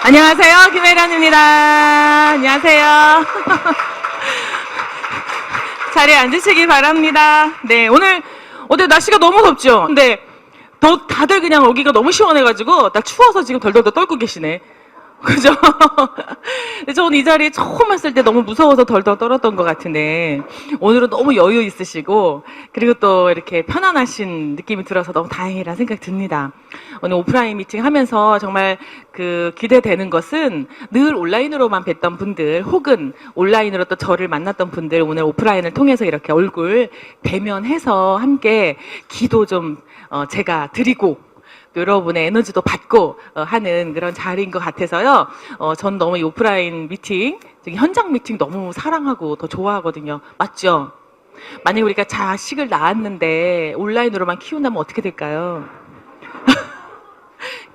안녕하세요. 김혜란입니다. 안녕하세요. 자리에 앉으시기 바랍니다. 네, 오늘 날씨가 너무 덥죠? 근데 다들 그냥 여기가 너무 시원해가지고 딱 추워서 지금 덜덜덜 떨고 계시네. 그죠? 저는 이 자리에 처음 왔을 때 너무 무서워서 덜덜 떨었던 것 같은데 오늘은 너무 여유 있으시고 그리고 또 이렇게 편안하신 느낌이 들어서 너무 다행이라는 생각이 듭니다. 오늘 오프라인 미팅 하면서 정말 기대되는 것은 늘 온라인으로만 뵀던 분들 혹은 온라인으로 또 저를 만났던 분들 오늘 오프라인을 통해서 이렇게 얼굴 대면해서 함께 기도 좀 제가 드리고 여러분의 에너지도 받고 하는 그런 자리인 것 같아서요. 전 너무 이 오프라인 미팅, 현장 미팅 너무 사랑하고 더 좋아하거든요. 맞죠? 만약에 우리가 자식을 낳았는데 온라인으로만 키운다면 어떻게 될까요?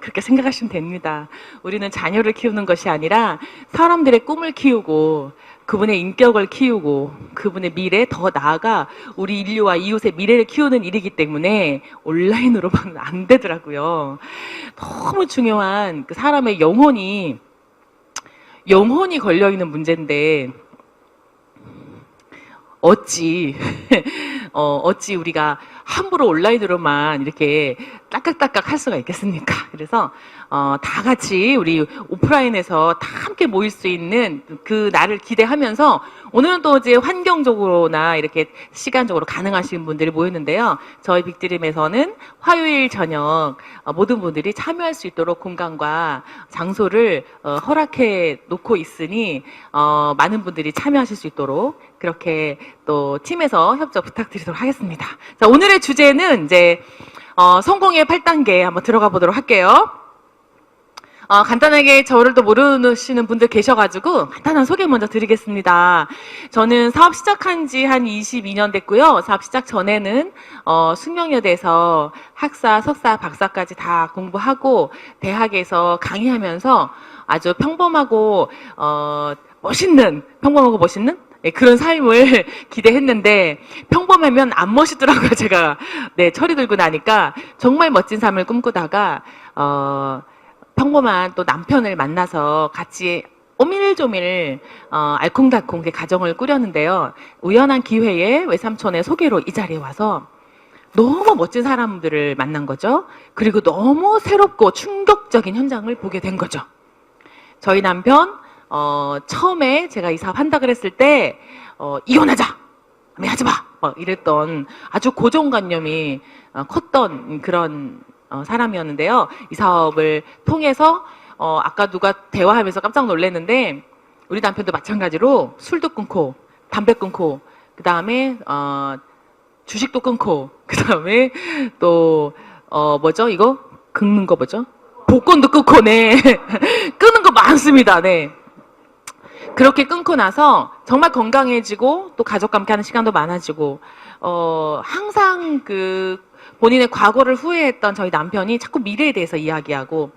그렇게 생각하시면 됩니다. 우리는 자녀를 키우는 것이 아니라 사람들의 꿈을 키우고 그분의 인격을 키우고 그분의 미래 더 나아가 우리 인류와 이웃의 미래를 키우는 일이기 때문에 온라인으로만은 안 되더라고요. 너무 중요한 그 사람의 영혼이 걸려있는 문제인데 어찌 우리가 함부로 온라인으로만 이렇게 따깍따깍 할 수가 있겠습니까? 그래서 다 같이 우리 오프라인에서 다 함께 모일 수 있는 그 날을 기대하면서 오늘은 또 이제 환경적으로나 이렇게 시간적으로 가능하신 분들이 모였는데요. 저희 빅드림에서는 화요일 저녁 모든 분들이 참여할 수 있도록 공간과 장소를 허락해 놓고 있으니 많은 분들이 참여하실 수 있도록 그렇게 또 팀에서 협조 부탁드리도록 하겠습니다. 자, 오늘의 주제는 이제 성공의 8단계 한번 들어가 보도록 할게요. 간단하게 저를 또 모르시는 분들 계셔가지고 간단한 소개 먼저 드리겠습니다. 저는 사업 시작한 지 한 22년 됐고요. 사업 시작 전에는 숙명여대에서 학사, 석사, 박사까지 다 공부하고 대학에서 강의하면서 아주 평범하고 멋있는 네, 그런 삶을 기대했는데 평범하면 안 멋있더라고요. 제가 철이 들고 나니까 정말 멋진 삶을 꿈꾸다가 평범한 또 남편을 만나서 같이 오밀조밀 알콩달콩 가정을 꾸렸는데요. 우연한 기회에 외삼촌의 소개로 이 자리에 와서 너무 멋진 사람들을 만난 거죠. 그리고 너무 새롭고 충격적인 현장을 보게 된 거죠. 저희 남편 처음에 제가 이 사업 한다 그랬을 때 이혼하자! 하지 마! 막 이랬던 아주 고정관념이 컸던 그런 사람이었는데요. 이 사업을 통해서 아까 누가 대화하면서 깜짝 놀랐는데 우리 남편도 마찬가지로 술도 끊고 담배 끊고 그 다음에 주식도 끊고 그 다음에 또 뭐죠 이거 긁는 거 뭐죠 복권도 끊고 네 끊은 거 많습니다. 네. 그렇게 끊고 나서 정말 건강해지고 또 가족과 함께 하는 시간도 많아지고 항상 본인의 과거를 후회했던 저희 남편이 자꾸 미래에 대해서 이야기하고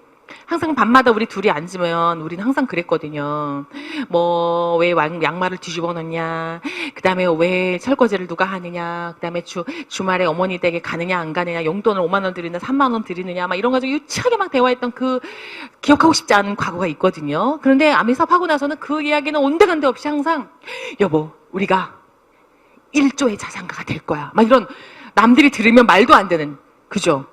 항상 밤마다 우리 둘이 앉으면 우리는 항상 그랬거든요. 뭐 왜 양말을 뒤집어 놓냐, 그 다음에 왜 설거지를 누가 하느냐, 그 다음에 주말에 어머니 댁에 가느냐 안 가느냐, 용돈을 5만 원 드리느냐 3만 원 드리느냐 막 이런 가지고 유치하게 막 대화했던 기억하고 싶지 않은 과거가 있거든요. 그런데 아미사업 하고 나서는 그 이야기는 온데간데 없이 항상 여보 우리가 1조의 자산가가 될 거야 막 이런 남들이 들으면 말도 안 되는 그죠?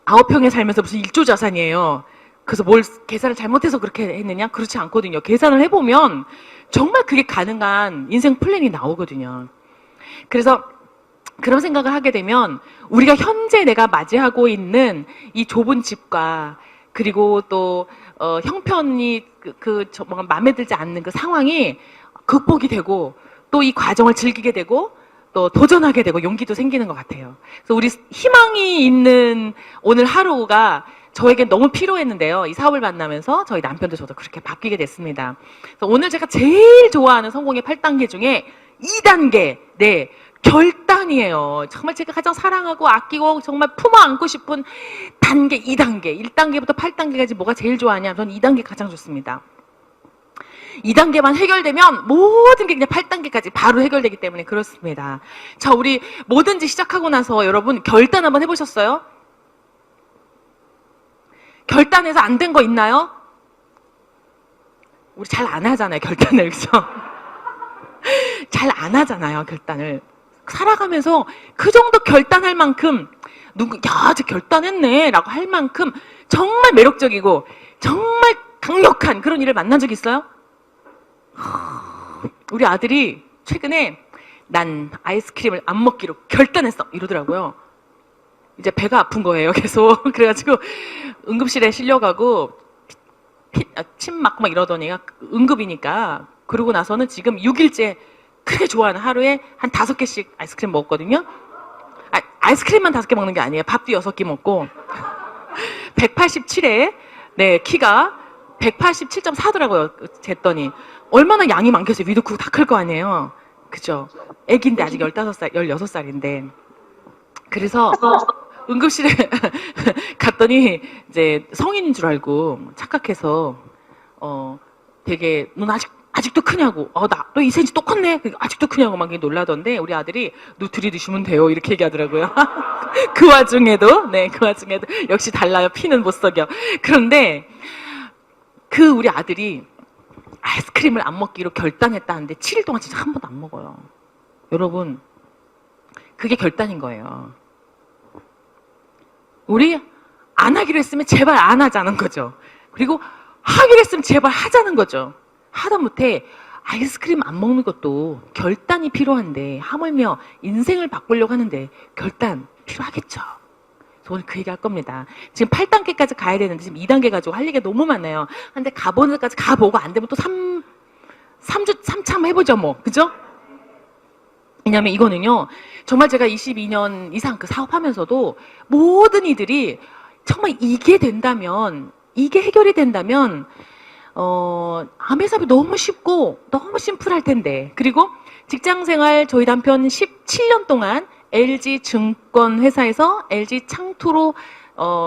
9평에 살면서 무슨 1조 자산이에요. 그래서 뭘 계산을 잘못해서 그렇게 했느냐? 그렇지 않거든요. 계산을 해보면 정말 그게 가능한 인생 플랜이 나오거든요. 그래서 그런 생각을 하게 되면 우리가 현재 내가 맞이하고 있는 이 좁은 집과 그리고 또 형편이 뭔가 마음에 들지 않는 그 상황이 극복이 되고 또 이 과정을 즐기게 되고 또 도전하게 되고 용기도 생기는 것 같아요. 그래서 우리 희망이 있는 오늘 하루가 저에게 너무 필요했는데요. 이 사업을 만나면서 저희 남편도 저도 그렇게 바뀌게 됐습니다. 그래서 오늘 제가 제일 좋아하는 성공의 8단계 중에 2단계, 네, 결단이에요. 정말 제가 가장 사랑하고 아끼고 정말 품어 안고 싶은 단계 2단계. 1단계부터 8단계까지 뭐가 제일 좋아하냐? 전 2단계 가장 좋습니다. 2단계만 해결되면 모든 게 그냥 8단계까지 바로 해결되기 때문에 그렇습니다. 자, 우리 뭐든지 시작하고 나서 여러분 결단 한번 해보셨어요? 결단해서 안 된 거 있나요? 우리 잘 안 하잖아요, 결단을. 그죠? 잘 안 하잖아요, 결단을. 살아가면서 그 정도 결단할 만큼 야, 저 결단했네 라고 할 만큼 정말 매력적이고 정말 강력한 그런 일을 만난 적 있어요? 우리 아들이 최근에 난 아이스크림을 안 먹기로 결단했어 이러더라고요. 이제 배가 아픈 거예요, 계속. 그래가지고 응급실에 실려가고 침 맞고 막 이러더니 응급이니까. 그러고 나서는 지금 6일째 크게 좋아하는 하루에 한 5개씩 아이스크림 먹었거든요. 아이스크림만 5개 먹는 게 아니에요. 밥도 6개 먹고 187에 네, 키가 187.4더라고요. 쟀더니 얼마나 양이 많겠어요. 위도 크고 다 클 거 아니에요. 그죠? 애기인데 아직 15살, 16살인데. 그래서 응급실에 갔더니 이제 성인인 줄 알고 착각해서 되게 넌 아직도 크냐고. 너 2cm 또 컸네. 아직도 크냐고 막 놀라던데 우리 아들이 너 들이드시면 돼요. 이렇게 얘기하더라고요. 그 와중에도 역시 달라요. 피는 못 속여. 그런데 그 우리 아들이 아이스크림을 안 먹기로 결단했다는데 7일 동안 진짜 한 번도 안 먹어요. 여러분, 그게 결단인 거예요. 우리 안 하기로 했으면 제발 안 하자는 거죠. 그리고 하기로 했으면 제발 하자는 거죠. 하다못해 아이스크림 안 먹는 것도 결단이 필요한데 하물며 인생을 바꾸려고 하는데 결단 필요하겠죠. 그래서 오늘 그 얘기 할 겁니다. 지금 8단계까지 가야 되는데 지금 2단계 가지고 할 얘기가 너무 많아요. 근데 가보는 데까지 가보고 안 되면 또 3참 해보죠 뭐. 그죠? 왜냐면 이거는요, 정말 제가 22년 이상 그 사업하면서도 모든 이들이 정말 이게 된다면, 이게 해결이 된다면, 암의 사업이 너무 쉽고 너무 심플할 텐데. 그리고 직장 생활 저희 남편 17년 동안 LG 증권 회사에서 LG 창투로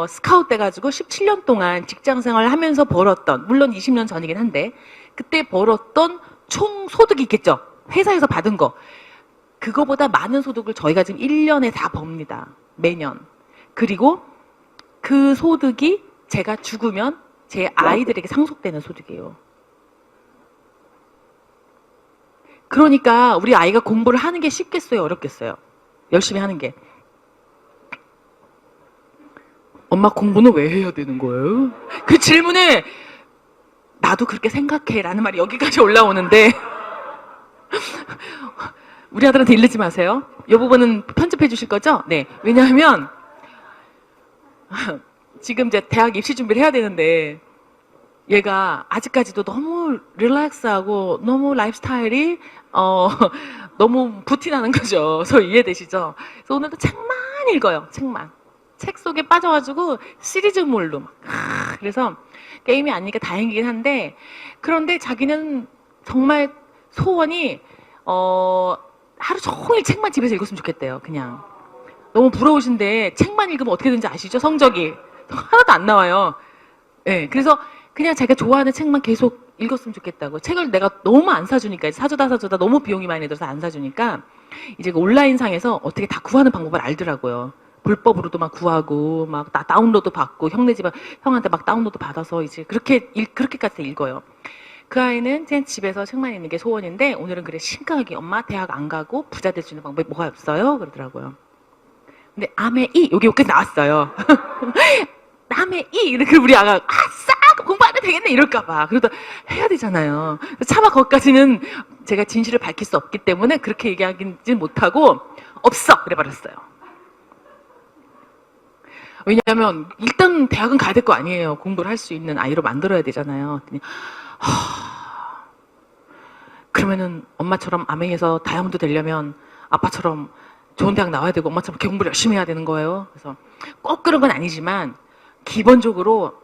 스카웃 돼가지고 17년 동안 직장 생활 하면서 벌었던, 물론 20년 전이긴 한데, 그때 벌었던 총 소득이 있겠죠. 회사에서 받은 거. 그거보다 많은 소득을 저희가 지금 1년에 다 법니다. 매년. 그리고 그 소득이 제가 죽으면 제 아이들에게 상속되는 소득이에요. 그러니까 우리 아이가 공부를 하는 게 쉽겠어요? 어렵겠어요? 열심히 하는 게. 엄마 공부는 왜 해야 되는 거예요? 그 질문에 나도 그렇게 생각해 라는 말이 여기까지 올라오는데 우리 아들한테 이르지 마세요. 이 부분은 편집해 주실 거죠? 네. 왜냐하면 지금 이제 대학 입시 준비를 해야 되는데 얘가 아직까지도 너무 릴렉스하고 너무 라이프스타일이 너무 부티나는 거죠. 그래서 이해되시죠? 그래서 오늘도 책만 읽어요. 책만. 책 속에 빠져가지고 시리즈물로 막. 그래서 게임이 아니니까 다행이긴 한데, 그런데 자기는 정말 소원이 하루 종일 책만 집에서 읽었으면 좋겠대요. 그냥. 너무 부러우신데 책만 읽으면 어떻게 되는지 아시죠? 성적이 하나도 안 나와요. 네, 그래서 그냥 자기가 좋아하는 책만 계속 읽었으면 좋겠다고. 책을 내가 너무 안 사주니까, 사주다 너무 비용이 많이 들어서 안 사주니까 이제 그 온라인상에서 어떻게 다 구하는 방법을 알더라고요. 불법으로도 막 구하고 막 다운로드 받고 형네 집에 형한테 막 다운로드 받아서 이제 그렇게까지 읽어요. 그 아이는 그냥 집에서 책만 읽는 게 소원인데 오늘은 그래 심각하게 엄마 대학 안 가고 부자 될 수 있는 방법이 뭐가 없어요? 그러더라고요. 근데 암의 이 여기 나왔어요. 암의 이 이렇게 우리 아가 아싸 공부 안 해도 되겠네 이럴까봐 그러다 해야 되잖아요. 차마 거기까지는 제가 진실을 밝힐 수 없기 때문에 그렇게 얘기하기는 못하고 없어 그래버렸어요. 왜냐하면 일단 대학은 가야 될 거 아니에요. 공부를 할 수 있는 아이로 만들어야 되잖아요. 그러면은 엄마처럼 암행에서 다이아몬드 되려면 아빠처럼 좋은 대학 나와야 되고 엄마처럼 공부를 열심히 해야 되는 거예요. 그래서 꼭 그런 건 아니지만 기본적으로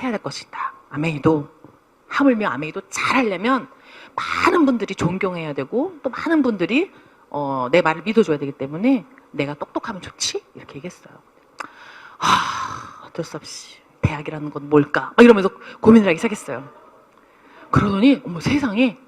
해야 될 것이다. 아메이도 하물며 아메이도 잘하려면 많은 분들이 존경해야 되고 또 많은 분들이 내 말을 믿어줘야 되기 때문에 내가 똑똑하면 좋지? 이렇게 얘기했어요. 어쩔 수 없이 대학이라는 건 뭘까? 이러면서 고민을 하기 시작했어요. 그러더니 어머 세상에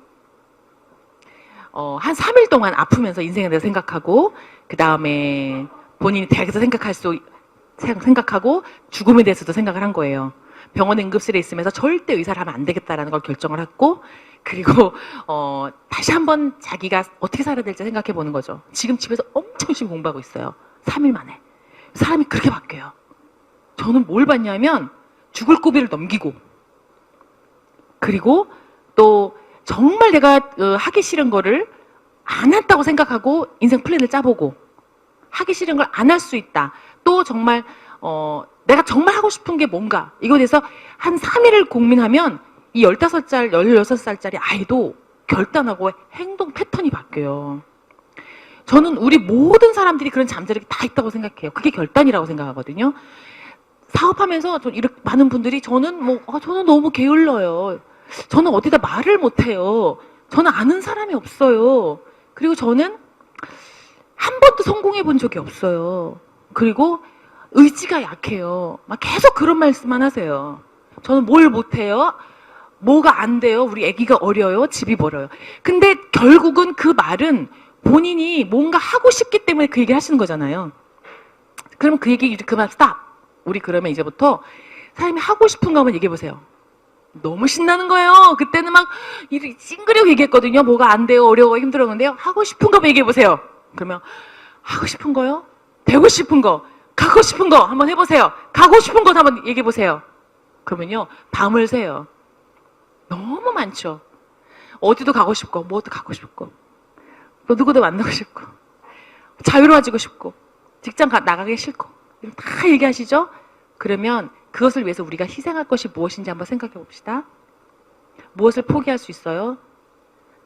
한 3일 동안 아프면서 인생에 대해서 생각하고 그 다음에 본인이 대학에서 생각하고 죽음에 대해서도 생각을 한 거예요. 병원 응급실에 있으면서 절대 의사를 하면 안 되겠다라는 걸 결정을 했고, 그리고 다시 한번 자기가 어떻게 살아야 될지 생각해 보는 거죠. 지금 집에서 엄청 열심히 공부하고 있어요. 3일 만에. 사람이 그렇게 바뀌어요. 저는 뭘 봤냐면 죽을 고비를 넘기고, 그리고 또 정말 내가 하기 싫은 거를 안 했다고 생각하고 인생 플랜을 짜보고, 하기 싫은 걸 안 할 수 있다. 또 정말 내가 정말 하고 싶은 게 뭔가, 이거에 대해서 한 3일을 고민하면 이 15살, 16살짜리 아이도 결단하고 행동 패턴이 바뀌어요. 저는 우리 모든 사람들이 그런 잠재력이 다 있다고 생각해요. 그게 결단이라고 생각하거든요. 사업하면서 이렇게 많은 분들이 저는 너무 게을러요. 저는 어디다 말을 못해요. 저는 아는 사람이 없어요. 그리고 저는 한 번도 성공해 본 적이 없어요. 그리고 의지가 약해요. 막 계속 그런 말씀만 하세요. 저는 뭘 못해요? 뭐가 안 돼요? 우리 아기가 어려요? 집이 멀어요. 근데 결국은 그 말은 본인이 뭔가 하고 싶기 때문에 그 얘기를 하시는 거잖아요. 그럼 그 얘기 그만 스탑. 우리 그러면 이제부터 사람이 하고 싶은 거 한번 얘기해 보세요. 너무 신나는 거예요. 그때는 막 찡그리고 얘기했거든요. 뭐가 안 돼요, 어려워, 힘들어. 근데요, 하고 싶은 거 한번 얘기해 보세요. 그러면 하고 싶은 거요? 되고 싶은 거, 가고 싶은 거 한번 해보세요. 가고 싶은 거 한번 얘기해 보세요. 그러면요, 밤을 새요. 너무 많죠. 어디도 가고 싶고, 뭐도 가고 싶고, 또 누구도 만나고 싶고, 자유로워지고 싶고, 직장 나가기 싫고, 다 얘기하시죠? 그러면 그것을 위해서 우리가 희생할 것이 무엇인지 한번 생각해 봅시다. 무엇을 포기할 수 있어요?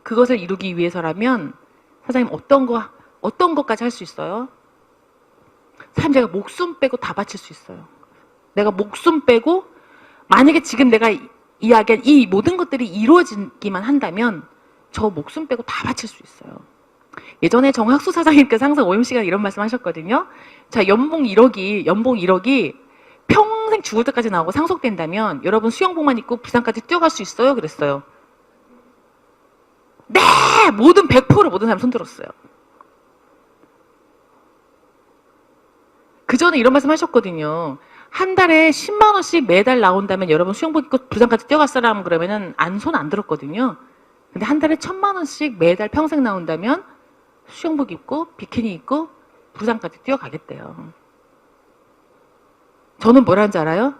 그것을 이루기 위해서라면 사장님 어떤 것까지 할 수 있어요? 사장님, 제가 목숨 빼고 다 바칠 수 있어요. 내가 목숨 빼고, 만약에 지금 내가 이야기한 이 모든 것들이 이루어지기만 한다면 저 목숨 빼고 다 바칠 수 있어요. 예전에 정학수 사장님께서 항상 오염시간에 이런 말씀 하셨거든요. 자, 연봉 1억이 평생 죽을 때까지 나오고 상속된다면 여러분 수영복만 입고 부산까지 뛰어갈 수 있어요? 그랬어요. 네! 모든 100% 모든 사람 손들었어요. 그 전에 이런 말씀 하셨거든요. 한 달에 10만 원씩 매달 나온다면 여러분 수영복 입고 부산까지 뛰어갈 사람 그러면은 손 안 들었거든요. 근데 한 달에 1,000만 원씩 매달 평생 나온다면 수영복 입고 비키니 입고 부산까지 뛰어가겠대요. 저는 뭐라는지 알아요?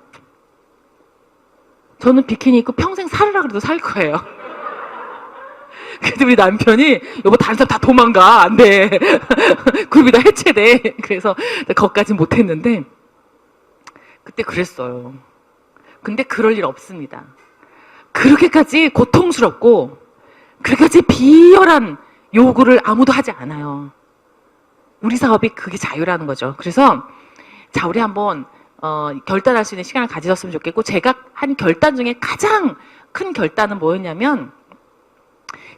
저는 비키니 입고 평생 살으라 그래도 살 거예요. 근데 우리 남편이 여보 다른 사람 다 도망가 안 돼. 그룹이 다 해체돼. 그래서 거기까진 못했는데 그때 그랬어요. 근데 그럴 일 없습니다. 그렇게까지 고통스럽고 그렇게까지 비열한 요구를 아무도 하지 않아요. 우리 사업이 그게 자유라는 거죠. 그래서 자, 우리 한번 결단할 수 있는 시간을 가지셨으면 좋겠고, 제가 한 결단 중에 가장 큰 결단은 뭐였냐면,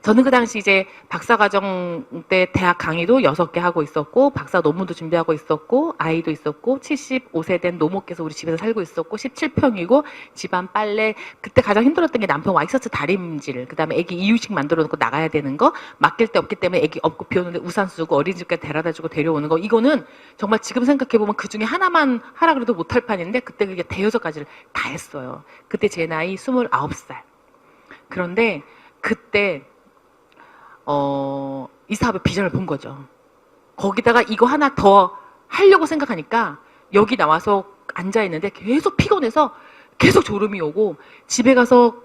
저는 그 당시 이제 박사과정 때 대학 강의도 6개 하고 있었고, 박사 논문도 준비하고 있었고, 아이도 있었고, 75세 된 노모께서 우리 집에서 살고 있었고, 17평이고, 집안 빨래, 그때 가장 힘들었던 게 남편 와이셔츠 다림질, 그 다음에 애기 이유식 만들어 놓고 나가야 되는 거, 맡길 데 없기 때문에 애기 없고 비 오는데 우산 쓰고 어린이집까지 데려다 주고 데려오는 거, 이거는 정말 지금 생각해보면 그 중에 하나만 하라 그래도 못할 판인데, 그때 그게 대여섯 가지를 다 했어요. 그때 제 나이 29살. 그런데 그때 이 사업의 비전을 본 거죠. 거기다가 이거 하나 더 하려고 생각하니까 여기 나와서 앉아있는데 계속 피곤해서 계속 졸음이 오고, 집에 가서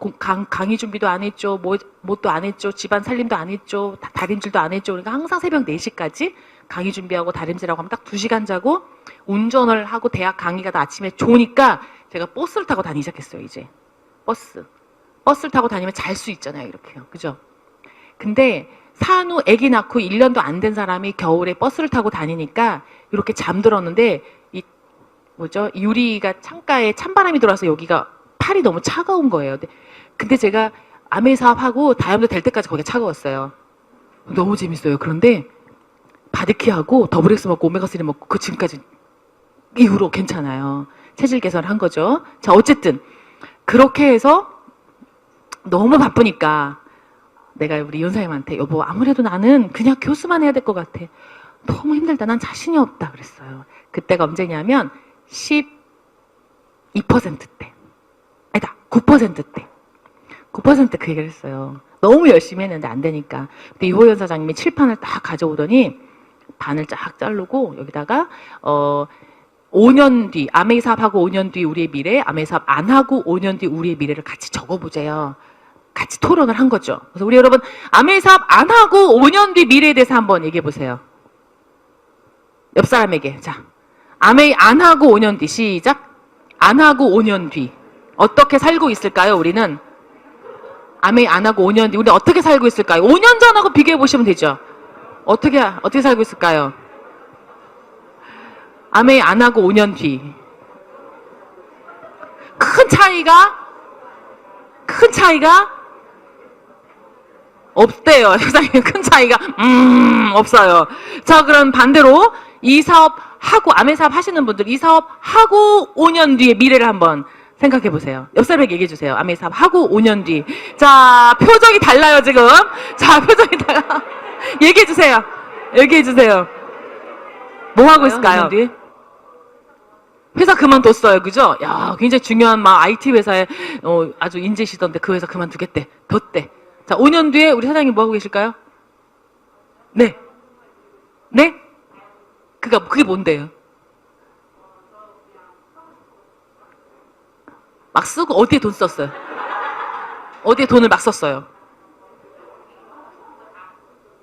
강의 준비도 안 했죠. 뭣도 안 했죠. 집안 살림도 안 했죠. 다림질도 안 했죠. 그러니까 항상 새벽 4시까지 강의 준비하고 다림질하고 하면 딱 2시간 자고 운전을 하고 대학 강의가 다 아침에 좋으니까 제가 버스를 타고 다니기 시작했어요. 이제 버스를 타고 다니면 잘 수 있잖아요. 이렇게요. 그죠? 근데 산후 아기 낳고 1년도 안 된 사람이 겨울에 버스를 타고 다니니까 이렇게 잠들었는데 유리가 창가에 찬바람이 들어와서 여기가 팔이 너무 차가운 거예요. 근데 제가 아메 사업하고 다이아몬드 될 때까지 거기가 차가웠어요. 너무 재밌어요. 그런데 바디키하고 더블엑스 먹고 오메가3 먹고 그 지금까지 이후로 괜찮아요. 체질 개선을 한 거죠. 자, 어쨌든 그렇게 해서 너무 바쁘니까 내가 우리 연사님한테 여보 아무래도 나는 그냥 교수만 해야 될 것 같아. 너무 힘들다. 난 자신이 없다 그랬어요. 그때가 언제냐면 12%때. 9%대. 9% 그 얘기를 했어요. 너무 열심히 했는데 안 되니까. 근데 이호연 사장님이 칠판을 딱 가져오더니 반을 쫙 자르고 여기다가 5년 뒤 아메이 사업하고 5년 뒤 우리의 미래, 아메이 사업 안 하고 5년 뒤 우리의 미래를 같이 적어보자요. 같이 토론을 한 거죠. 그래서 우리 여러분 아메이 사업 안 하고 5년 뒤 미래에 대해서 한번 얘기해 보세요. 옆 사람에게. 자, 아메이 안 하고 5년 뒤 시작. 안 하고 5년 뒤 어떻게 살고 있을까요? 우리는 아메이 안 하고 5년 뒤 우리 어떻게 살고 있을까요? 5년 전하고 비교해 보시면 되죠. 어떻게 살고 있을까요? 아메이 안 하고 5년 뒤 큰 차이가 없대요. 세상에 큰 차이가 없어요. 자, 그럼 반대로 이 사업 하고 아메이 사업 하시는 분들 이 사업 하고 5년 뒤의 미래를 한번 생각해 보세요. 옆 사람에게 얘기해 주세요. 아메이 사업 하고 5년 뒤. 자, 표정이 달라요, 지금. 자, 표정이 달라. 얘기해 주세요. 얘기해 주세요. 뭐 하고 있을까요? 5년 뒤? 회사 그만뒀어요. 그죠? 야, 굉장히 중요한 막 IT 회사에 아주 인재시던데 그 회사 그만두겠대. 뒀대. 자, 5년 뒤에 우리 사장님 뭐 하고 계실까요? 네. 네? 그게 뭔데요? 막 쓰고 어디에 돈 썼어요? 어디에 돈을 막 썼어요?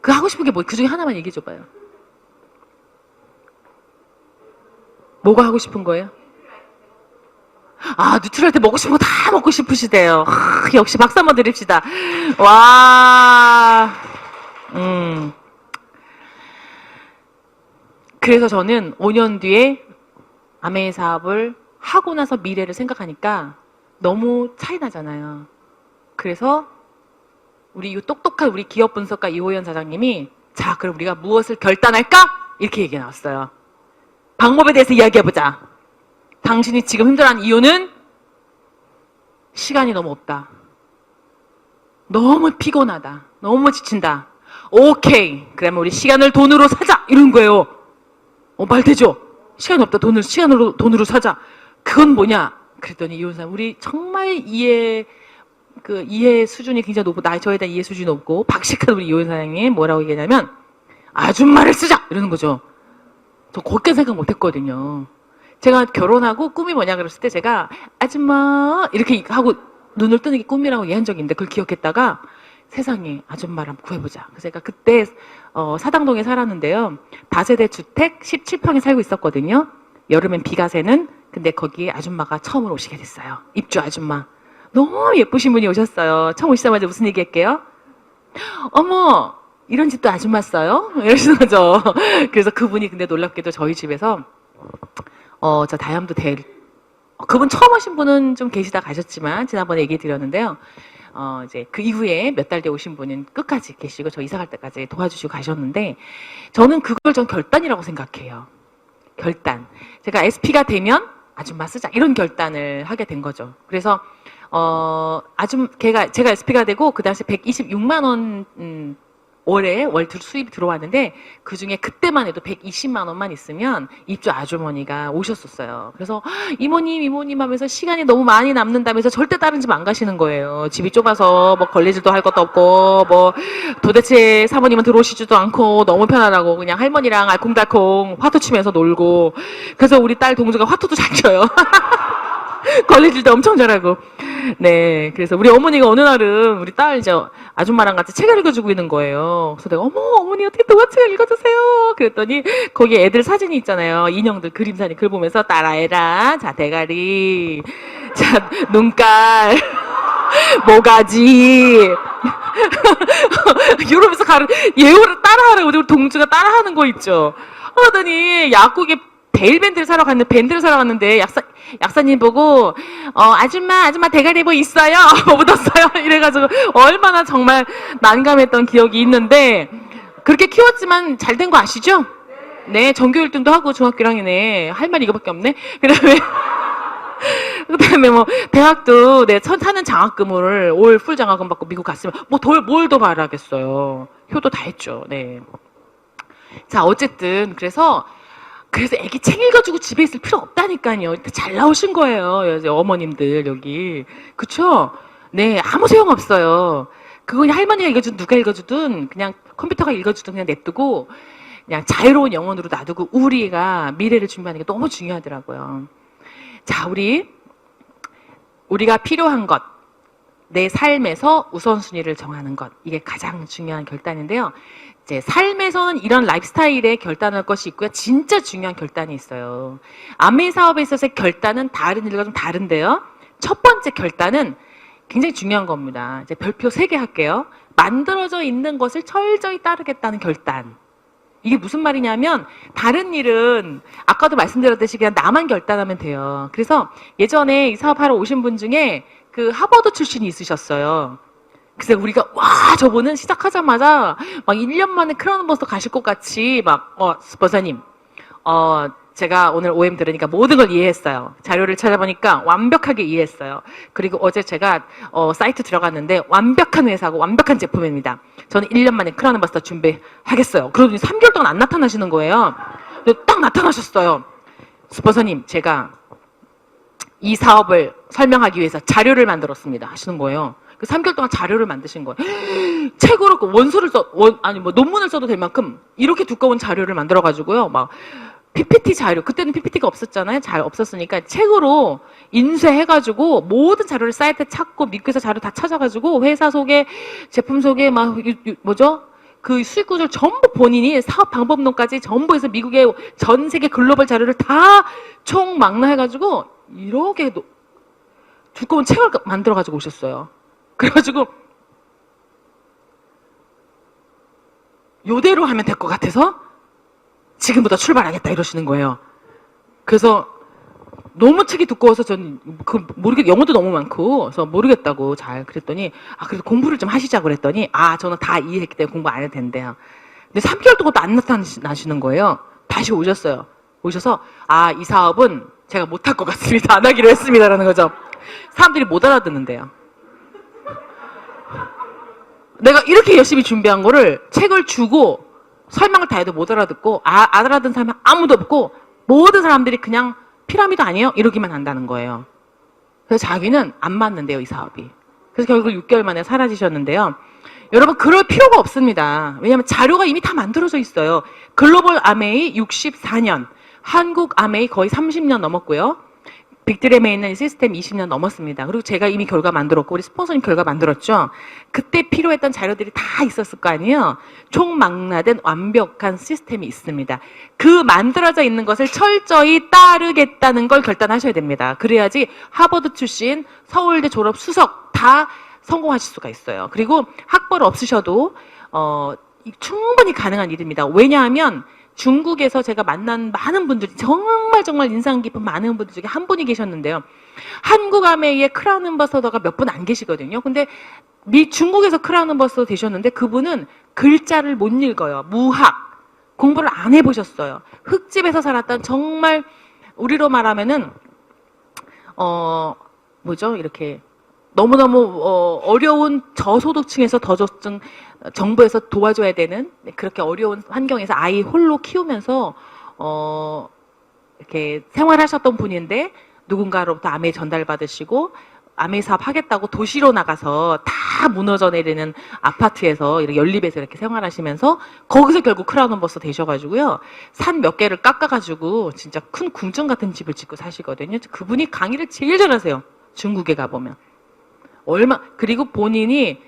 그 하고 싶은 게 뭐, 그 중에 하나만 얘기해 줘봐요. 뭐가 하고 싶은 거예요? 아, 누트럴 때 먹고 싶은 거 다 먹고 싶으시대요. 역시 박수 한번 드립시다. 와, 그래서 저는 5년 뒤에 아메이 사업을 하고 나서 미래를 생각하니까 너무 차이 나잖아요. 그래서 우리 이 똑똑한 우리 기업 분석가 이호연 사장님이 자, 그럼 우리가 무엇을 결단할까? 이렇게 얘기 나왔어요. 방법에 대해서 이야기해보자. 당신이 지금 힘들어하는 이유는 시간이 너무 없다. 너무 피곤하다. 너무 지친다. 오케이. 그러면 우리 시간을 돈으로 사자. 이런 거예요. 말 되죠? 시간이 없다. 시간으로 돈으로 사자. 그건 뭐냐? 그랬더니 이호연 사장님, 우리 정말 이해 수준이 굉장히 높고, 저에 대한 이해 수준이 높고, 박식한 우리 이호연 사장님 뭐라고 얘기하냐면, 아줌마를 쓰자! 이러는 거죠. 저 그렇게 생각 못 했거든요. 제가 결혼하고 꿈이 뭐냐 그랬을 때 제가 아줌마 이렇게 하고 눈을 뜨는 게 꿈이라고 얘기한 적이 있는데 그걸 기억했다가 세상에 아줌마를 한번 구해보자. 그래서 제가 그때 사당동에 살았는데요. 다세대 주택 17평에 살고 있었거든요. 여름엔 비가 새는. 근데 거기에 아줌마가 처음으로 오시게 됐어요. 입주 아줌마. 너무 예쁘신 분이 오셨어요. 처음 오시자마자 무슨 얘기할게요? 어머, 이런 집도 아줌마 써요? 이러시는 거죠. 그래서 그분이 근데 놀랍게도 저희 집에서 저 다이아몬드 그분 처음 오신 분은 좀 계시다 가셨지만 지난번에 얘기 드렸는데요. 이제 그 이후에 몇 달 뒤에 오신 분은 끝까지 계시고 저 이사 갈 때까지 도와주시고 가셨는데 저는 그걸 좀 결단이라고 생각해요. 결단. 제가 SP가 되면 아줌마 쓰자 이런 결단을 하게 된 거죠. 그래서 제가 SP가 되고 그 당시 126만 원 월에 수입이 들어왔는데 그 중에 그때만 해도 120만 원만 있으면 입주 아주머니가 오셨었어요. 그래서 이모님 하면서 시간이 너무 많이 남는다면서 절대 다른 집 안 가시는 거예요. 집이 좁아서 뭐 걸레질도 할 것도 없고 뭐 도대체 사모님은 들어오시지도 않고 너무 편안하고 그냥 할머니랑 알콩달콩 화투 치면서 놀고 그래서 우리 딸 동주가 화투도 잘 쳐요. 걸레질도 엄청 잘하고. 네. 그래서 우리 어머니가 어느 날은 우리 딸 이제 아줌마랑 같이 책을 읽어주고 있는 거예요. 그래서 내가 어머니 어떻게 동화책 읽어주세요. 그랬더니 거기 애들 사진이 있잖아요. 인형들 그림 사진 그걸 보면서 따라해라. 자, 대가리. 자, 눈깔. 모가지. 이러면서 예우를 따라하라고 우리 동주가 따라하는 거 있죠. 하더니 약국에 밴드를 사러 갔는데 약사님 보고 아줌마 대가리 뭐 있어요? 뭐 묻었어요? 이래가지고 얼마나 정말 난감했던 기억이 있는데 그렇게 키웠지만 잘 된 거 아시죠? 네, 전교 1등도 하고 중학교 1학년에 할 말이 이거밖에 없네. 그다음에 뭐 대학도 사는 장학금을 올 풀 장학금 받고 미국 갔으면 뭘 더 바라겠어요. 효도 다 했죠. 네. 자, 어쨌든 그래서 그래서 애기 책 읽어주고 집에 있을 필요 없다니까요. 잘 나오신 거예요. 어머님들 여기. 그쵸? 네, 아무 소용없어요. 그건 할머니가 읽어주든 누가 읽어주든 그냥 컴퓨터가 읽어주든 그냥 냅두고 그냥 자유로운 영혼으로 놔두고 우리가 미래를 준비하는 게 너무 중요하더라고요. 자, 우리가 필요한 것, 내 삶에서 우선순위를 정하는 것, 이게 가장 중요한 결단인데요. 이제 삶에서는 이런 라이프스타일에 결단할 것이 있고요. 진짜 중요한 결단이 있어요. 암웨이 사업에 있어서의 결단은 다른 일과 좀 다른데요. 첫 번째 결단은 굉장히 중요한 겁니다. 이제 별표 3개 할게요. 만들어져 있는 것을 철저히 따르겠다는 결단. 이게 무슨 말이냐면 다른 일은 아까도 말씀드렸듯이 그냥 나만 결단하면 돼요. 그래서 예전에 이 사업하러 오신 분 중에 그 하버드 출신이 있으셨어요. 그래서 우리가 와 저분은 시작하자마자 막 1년 만에 크라운버스터 가실 것 같이 막 스포사님 제가 오늘 OM 들으니까 모든 걸 이해했어요. 자료를 찾아보니까 완벽하게 이해했어요. 그리고 어제 제가 사이트 들어갔는데 완벽한 회사고 완벽한 제품입니다. 저는 1년 만에 크라운버스터 준비하겠어요. 그러더니 3개월 동안 안 나타나시는 거예요. 딱 나타나셨어요. 스포사님 제가 이 사업을 설명하기 위해서 자료를 만들었습니다. 하시는 거예요. 그 3개월 동안 자료를 만드신 거예요. 책으로 원서를 논문을 써도 될 만큼 이렇게 두꺼운 자료를 만들어가지고요. 막 PPT 자료, 그때는 PPT가 없었잖아요. 잘 없었으니까 책으로 인쇄해가지고 모든 자료를 사이트에 찾고 미국에서 자료 다 찾아가지고 회사 소개, 제품 소개, 그 수익 구조를 전부 본인이 사업 방법론까지 전부 해서 미국의 전 세계 글로벌 자료를 다 총망라해가지고 이렇게 두꺼운 책을 만들어가지고 오셨어요. 그래가지고 요대로 하면 될 것 같아서 지금부터 출발하겠다 이러시는 거예요. 그래서 너무 책이 두꺼워서 전 영어도 너무 많고 그래서 모르겠다고 잘 그랬더니 그래서 공부를 좀 하시자고 그랬더니 저는 다 이해했기 때문에 공부 안 해도 된대요. 근데 3개월 동안 또 안 나타나시는 거예요. 다시 오셨어요. 오셔서 이 사업은 제가 못할 것 같습니다. 안 하기로 했습니다라는 거죠. 사람들이 못 알아듣는데요. 내가 이렇게 열심히 준비한 거를 책을 주고 설명을 다 해도 못 알아듣고 알아듣는 사람이 아무도 없고 모든 사람들이 그냥 피라미드 아니에요? 이러기만 한다는 거예요. 그래서 자기는 안 맞는데요, 이 사업이. 그래서 결국 6개월 만에 사라지셨는데요. 여러분 그럴 필요가 없습니다. 왜냐하면 자료가 이미 다 만들어져 있어요. 글로벌 아메이 64년, 한국 아메이 거의 30년 넘었고요. 빅드림에 있는 시스템 20년 넘었습니다. 그리고 제가 이미 결과 만들었고 우리 스폰서님 결과 만들었죠. 그때 필요했던 자료들이 다 있었을 거 아니에요. 총망라된 완벽한 시스템이 있습니다. 그 만들어져 있는 것을 철저히 따르겠다는 걸 결단하셔야 됩니다. 그래야지 하버드 출신, 서울대 졸업 수석 다 성공하실 수가 있어요. 그리고 학벌 없으셔도 충분히 가능한 일입니다. 왜냐하면 중국에서 제가 만난 많은 분들이 정말 인상 깊은 많은 분들 중에 한 분이 계셨는데요. 한국 아메이의 크라운 앰버서더가 몇 분 안 계시거든요. 근데 중국에서 크라운 앰버서더 되셨는데 그분은 글자를 못 읽어요. 무학. 공부를 안 해보셨어요. 흙집에서 살았던 정말 우리로 말하면은 이렇게 너무너무 어려운 저소득층에서 더 저층 정부에서 도와줘야 되는 그렇게 어려운 환경에서 아이 홀로 키우면서 이렇게 생활하셨던 분인데 누군가로부터 아메이 전달받으시고 아메이 사업 하겠다고 도시로 나가서 다 무너져 내리는 아파트에서 이렇게 연립해서 이렇게 생활하시면서 거기서 결국 크라운 앰버서 되셔가지고요. 산 몇 개를 깎아가지고 진짜 큰 궁전 같은 집을 짓고 사시거든요. 그분이 강의를 제일 잘하세요. 중국에 가보면. 그리고 본인이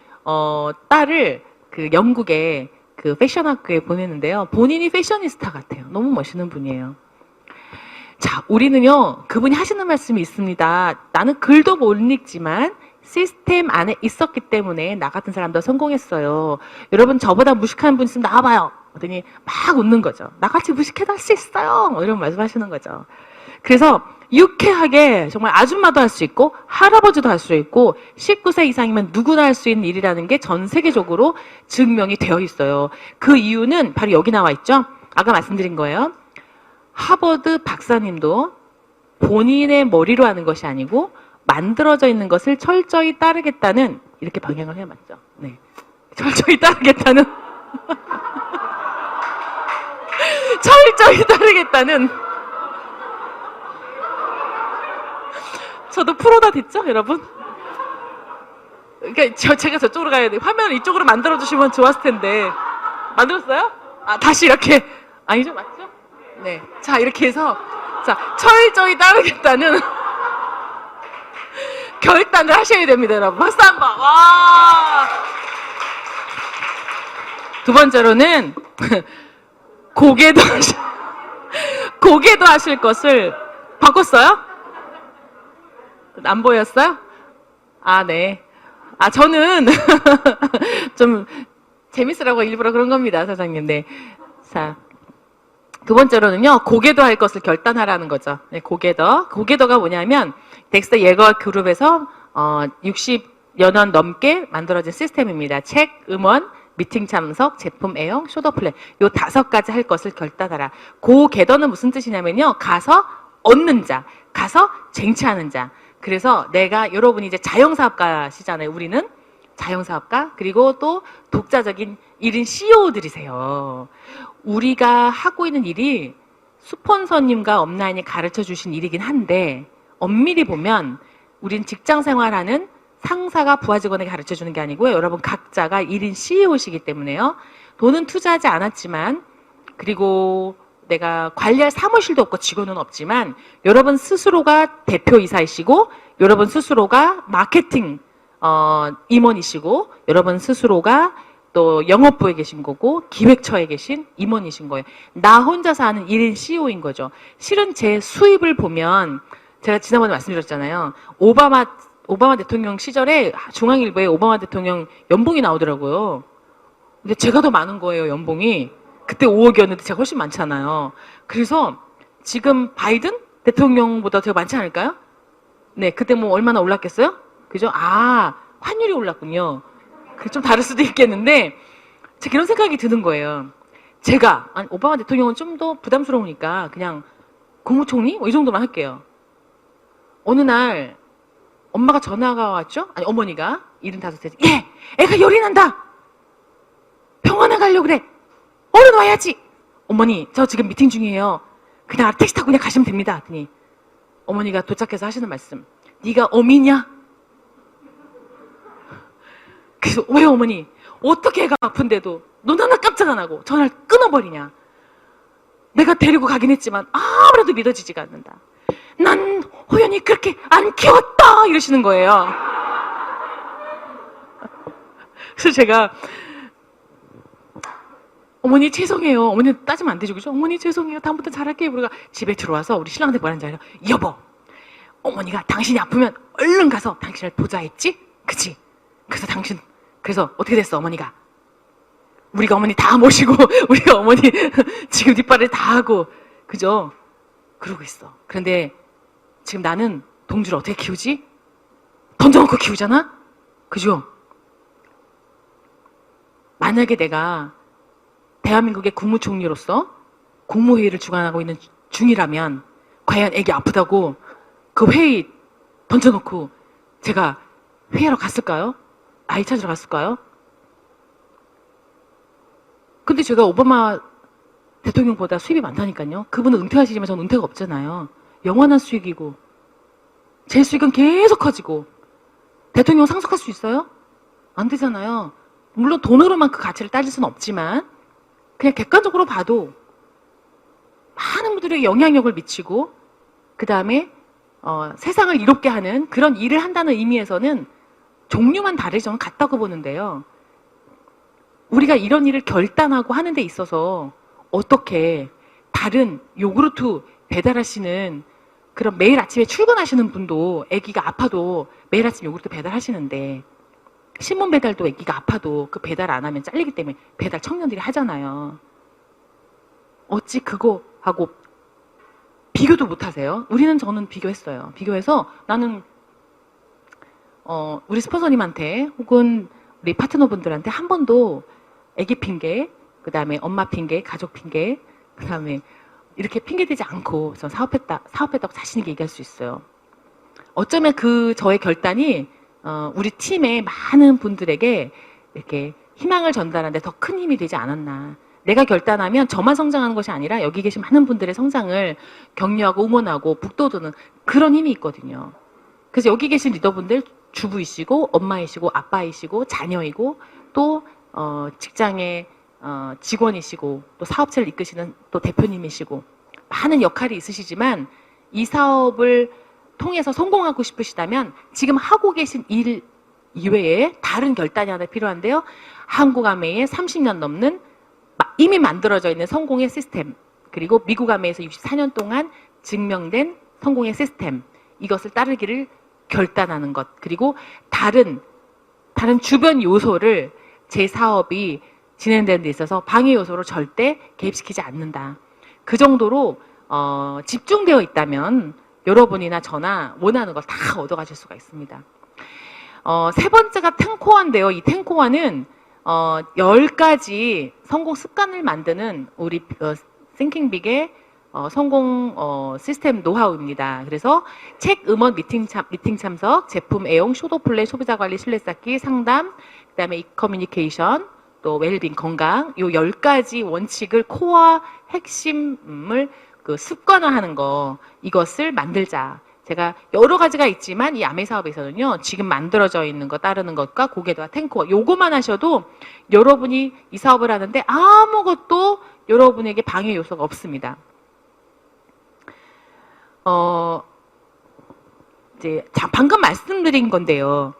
딸을 그 영국의 그 패션 학교에 보내는데요. 본인이 패셔니스타 같아요. 너무 멋있는 분이에요. 자, 우리는요, 그분이 하시는 말씀이 있습니다. 나는 글도 못 읽지만 시스템 안에 있었기 때문에 나 같은 사람도 성공했어요. 여러분, 저보다 무식한 분 있으면 나와봐요. 그랬더니 막 웃는 거죠. 나같이 무식해도 할 수 있어요. 이런 말씀하시는 거죠. 그래서 유쾌하게 정말 아줌마도 할 수 있고 할아버지도 할 수 있고 19세 이상이면 누구나 할 수 있는 일이라는 게 전 세계적으로 증명이 되어 있어요. 그 이유는 바로 여기 나와 있죠. 아까 말씀드린 거예요. 하버드 박사님도 본인의 머리로 하는 것이 아니고 만들어져 있는 것을 철저히 따르겠다는 이렇게 방향을 해맞죠. 네, 철저히 따르겠다는 철저히 따르겠다는. 저도 프로다 됐죠, 여러분? 그러니까 제가 저쪽으로 가야 돼. 화면을 이쪽으로 만들어 주시면 좋았을 텐데. 만들었어요? 아, 다시 이렇게. 아니죠, 맞죠? 네. 자, 이렇게 해서 자, 철저히 따르겠다는 결단을 하셔야 됩니다, 여러분. 박수 한번. 와. 두 번째로는 고개도 하실 것을 바꿨어요? 안 보였어요? 아, 네. 아, 저는 좀 재밌으라고 일부러 그런 겁니다, 사장님. 네. 자, 두 번째로는요, 고개도 할 것을 결단하라는 거죠. 네, 고개도가 뭐냐면, 덱스터 예거 그룹에서 60여 년 넘게 만들어진 시스템입니다. 책, 음원, 미팅 참석, 제품 애용, 쇼더 플랜. 요 5가지 할 것을 결단하라. 고개도는 무슨 뜻이냐면요, 가서 얻는 자, 가서 쟁취하는 자. 그래서 여러분이 이제 자영사업가시잖아요. 우리는 자영사업가, 그리고 또 독자적인 1인 CEO들이세요. 우리가 하고 있는 일이 스폰서님과 업라인이 가르쳐 주신 일이긴 한데, 엄밀히 보면 우린 직장 생활하는 상사가 부하 직원에게 가르쳐 주는 게 아니고요. 여러분 각자가 1인 CEO시기 때문에요. 돈은 투자하지 않았지만, 그리고 내가 관리할 사무실도 없고 직원은 없지만, 여러분 스스로가 대표이사이시고, 여러분 스스로가 마케팅 임원이시고, 여러분 스스로가 또 영업부에 계신 거고, 기획처에 계신 임원이신 거예요. 나 혼자서 하는 1인 CEO인 거죠. 실은 제 수입을 보면, 제가 지난번에 말씀드렸잖아요. 오바마 대통령 시절에 중앙일보에 오바마 대통령 연봉이 나오더라고요. 근데 제가 더 많은 거예요, 연봉이. 그때 5억이었는데 제가 훨씬 많잖아요. 그래서 지금 바이든 대통령보다 제가 많지 않을까요? 네, 그때 뭐 얼마나 올랐겠어요? 그죠? 아, 환율이 올랐군요. 좀 다를 수도 있겠는데, 제가 이런 생각이 드는 거예요. 오바마 대통령은 좀 더 부담스러우니까 그냥 국무총리? 이 정도만 할게요. 어느 날, 엄마가 전화가 왔죠? 아니, 어머니가 75세. 예! 애가 열이 난다! 병원에 가려고 그래! 얼른 와야지! 어머니, 저 지금 미팅 중이에요. 그냥 택시 타고 그냥 가시면 됩니다. 하더니, 어머니가 도착해서 하시는 말씀. 네가 어미냐? 그래서 왜 어머니? 어떻게 애가 아픈데도 넌 하나 깜짝 안 하고 전화를 끊어버리냐? 내가 데리고 가긴 했지만 아무래도 믿어지지가 않는다. 난 호연이 그렇게 안 키웠다! 이러시는 거예요. 그래서 제가 어머니 죄송해요. 어머니 따지면 안 되죠. 그죠? 어머니 죄송해요. 다음부터 잘할게요. 우리가 집에 들어와서 우리 신랑한테 뭐라는지 알아요? 여보, 어머니가 당신이 아프면 얼른 가서 당신을 보자 했지? 그치? 그래서 어떻게 됐어, 어머니가? 우리가 어머니 다 모시고, 우리가 어머니 지금 뒷발을 다 하고, 그죠? 그러고 있어. 그런데 지금 나는 동주를 어떻게 키우지? 던져놓고 키우잖아? 그죠? 만약에 내가 대한민국의 국무총리로서 국무회의를 주관하고 있는 중이라면, 과연 애기 아프다고 그 회의 던져놓고 제가 회의하러 갔을까요? 아이 찾으러 갔을까요? 근데 제가 오바마 대통령보다 수입이 많다니까요. 그분은 은퇴하시지만 저는 은퇴가 없잖아요. 영원한 수익이고 제 수익은 계속 커지고 대통령 상속할 수 있어요? 안 되잖아요. 물론 돈으로만 그 가치를 따질 수는 없지만 그냥 객관적으로 봐도 많은 분들에게 영향력을 미치고 그 다음에 세상을 이롭게 하는 그런 일을 한다는 의미에서는 종류만 다르지 저는 같다고 보는데요. 우리가 이런 일을 결단하고 하는 데 있어서 어떻게 다른 요구르트 배달하시는 그런 매일 아침에 출근하시는 분도 아기가 아파도 매일 아침 요구르트 배달하시는데 신문 배달도 아기가 아파도 그 배달 안 하면 잘리기 때문에 배달 청년들이 하잖아요. 어찌 그거하고 비교도 못 하세요? 저는 비교했어요. 비교해서 나는 우리 스폰서님한테 혹은 우리 파트너분들한테 한 번도 아기 핑계, 그 다음에 엄마 핑계, 가족 핑계, 그 다음에 이렇게 핑계대지 않고 전 사업했다고 자신 있게 얘기할 수 있어요. 어쩌면 저의 결단이 우리 팀의 많은 분들에게 이렇게 희망을 전달하는데 더 큰 힘이 되지 않았나. 내가 결단하면 저만 성장하는 것이 아니라 여기 계신 많은 분들의 성장을 격려하고 응원하고 북돋우는 그런 힘이 있거든요. 그래서 여기 계신 리더분들 주부이시고 엄마이시고 아빠이시고 자녀이고 또 직장의 직원이시고 또 사업체를 이끄시는 또 대표님이시고 많은 역할이 있으시지만 이 사업을 통해서 성공하고 싶으시다면 지금 하고 계신 일 이외에 다른 결단이 하나 필요한데요. 한국아메이의 30년 넘는 이미 만들어져 있는 성공의 시스템, 그리고 미국 아메이에서 64년 동안 증명된 성공의 시스템, 이것을 따르기를 결단하는 것, 그리고 다른 주변 요소를 제 사업이 진행되는 데 있어서 방해 요소로 절대 개입시키지 않는다. 그 정도로 집중되어 있다면 여러분이나 저나 원하는 걸 다 얻어가실 수가 있습니다. 세 번째가 탱코어인데요. 이 탱코어는 10가지 성공 습관을 만드는 우리 Thinking Big의 성공 시스템 노하우입니다. 그래서 책, 음원, 미팅 참석, 제품 애용, 쇼도 플레이, 소비자 관리, 신뢰 쌓기, 상담, 그다음에 이 커뮤니케이션, 또 웰빙, 건강, 요 10가지 원칙을 코어 핵심을 습관화하는 거, 이것을 만들자. 제가 여러 가지가 있지만 이 아메 사업에서는요, 지금 만들어져 있는 거 따르는 것과 고객과 탱코어, 요거만 하셔도 여러분이 이 사업을 하는데 아무것도 여러분에게 방해 요소가 없습니다. 이제 방금 말씀드린 건데요.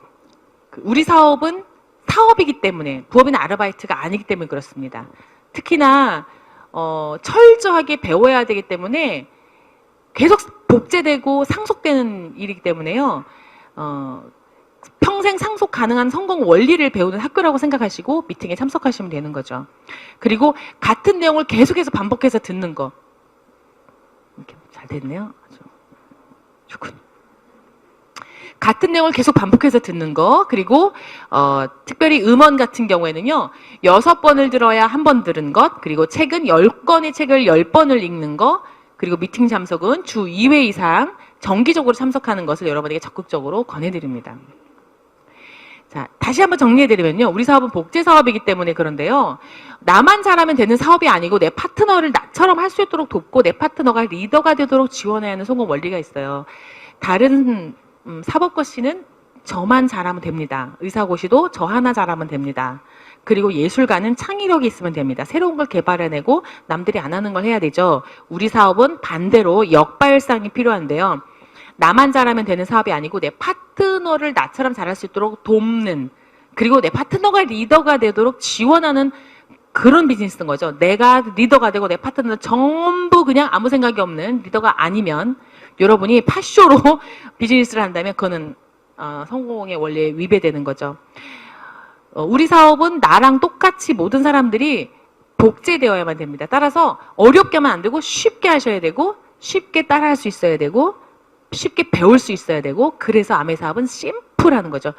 우리 사업은 사업이기 때문에, 부업이나 아르바이트가 아니기 때문에 그렇습니다. 특히나 철저하게 배워야 되기 때문에 계속 복제되고 상속되는 일이기 때문에요. 평생 상속 가능한 성공 원리를 배우는 학교라고 생각하시고 미팅에 참석하시면 되는 거죠. 그리고 같은 내용을 계속해서 반복해서 듣는 거. 이렇게 잘 됐네요. 아주 좋군요. 같은 내용을 계속 반복해서 듣는 거, 그리고 특별히 음원 같은 경우에는요, 6번을 들어야 한 번 들은 것, 그리고 책은 10권의 책을 10번을 읽는 거, 그리고 미팅 참석은 주 2회 이상 정기적으로 참석하는 것을 여러분에게 적극적으로 권해드립니다. 자, 다시 한번 정리해드리면요. 우리 사업은 복제 사업이기 때문에 그런데요. 나만 잘하면 되는 사업이 아니고 내 파트너를 나처럼 할 수 있도록 돕고 내 파트너가 리더가 되도록 지원해야 하는 성공 원리가 있어요. 다른 사법고시는 저만 잘하면 됩니다. 의사고시도 저 하나 잘하면 됩니다. 그리고 예술가는 창의력이 있으면 됩니다. 새로운 걸 개발해내고 남들이 안 하는 걸 해야 되죠. 우리 사업은 반대로 역발상이 필요한데요. 나만 잘하면 되는 사업이 아니고 내 파트너를 나처럼 잘할 수 있도록 돕는, 그리고 내 파트너가 리더가 되도록 지원하는 그런 비즈니스인 거죠. 내가 리더가 되고 내 파트너는 전부 그냥 아무 생각이 없는 리더가 아니면, 여러분이 파쇼로 비즈니스를 한다면 그거는 성공의 원리에 위배되는 거죠. 우리 사업은 나랑 똑같이 모든 사람들이 복제되어야만 됩니다. 따라서 어렵게만 안 되고 쉽게 하셔야 되고, 쉽게 따라할 수 있어야 되고, 쉽게 배울 수 있어야 되고, 그래서 아메 사업은 심플하는 거죠.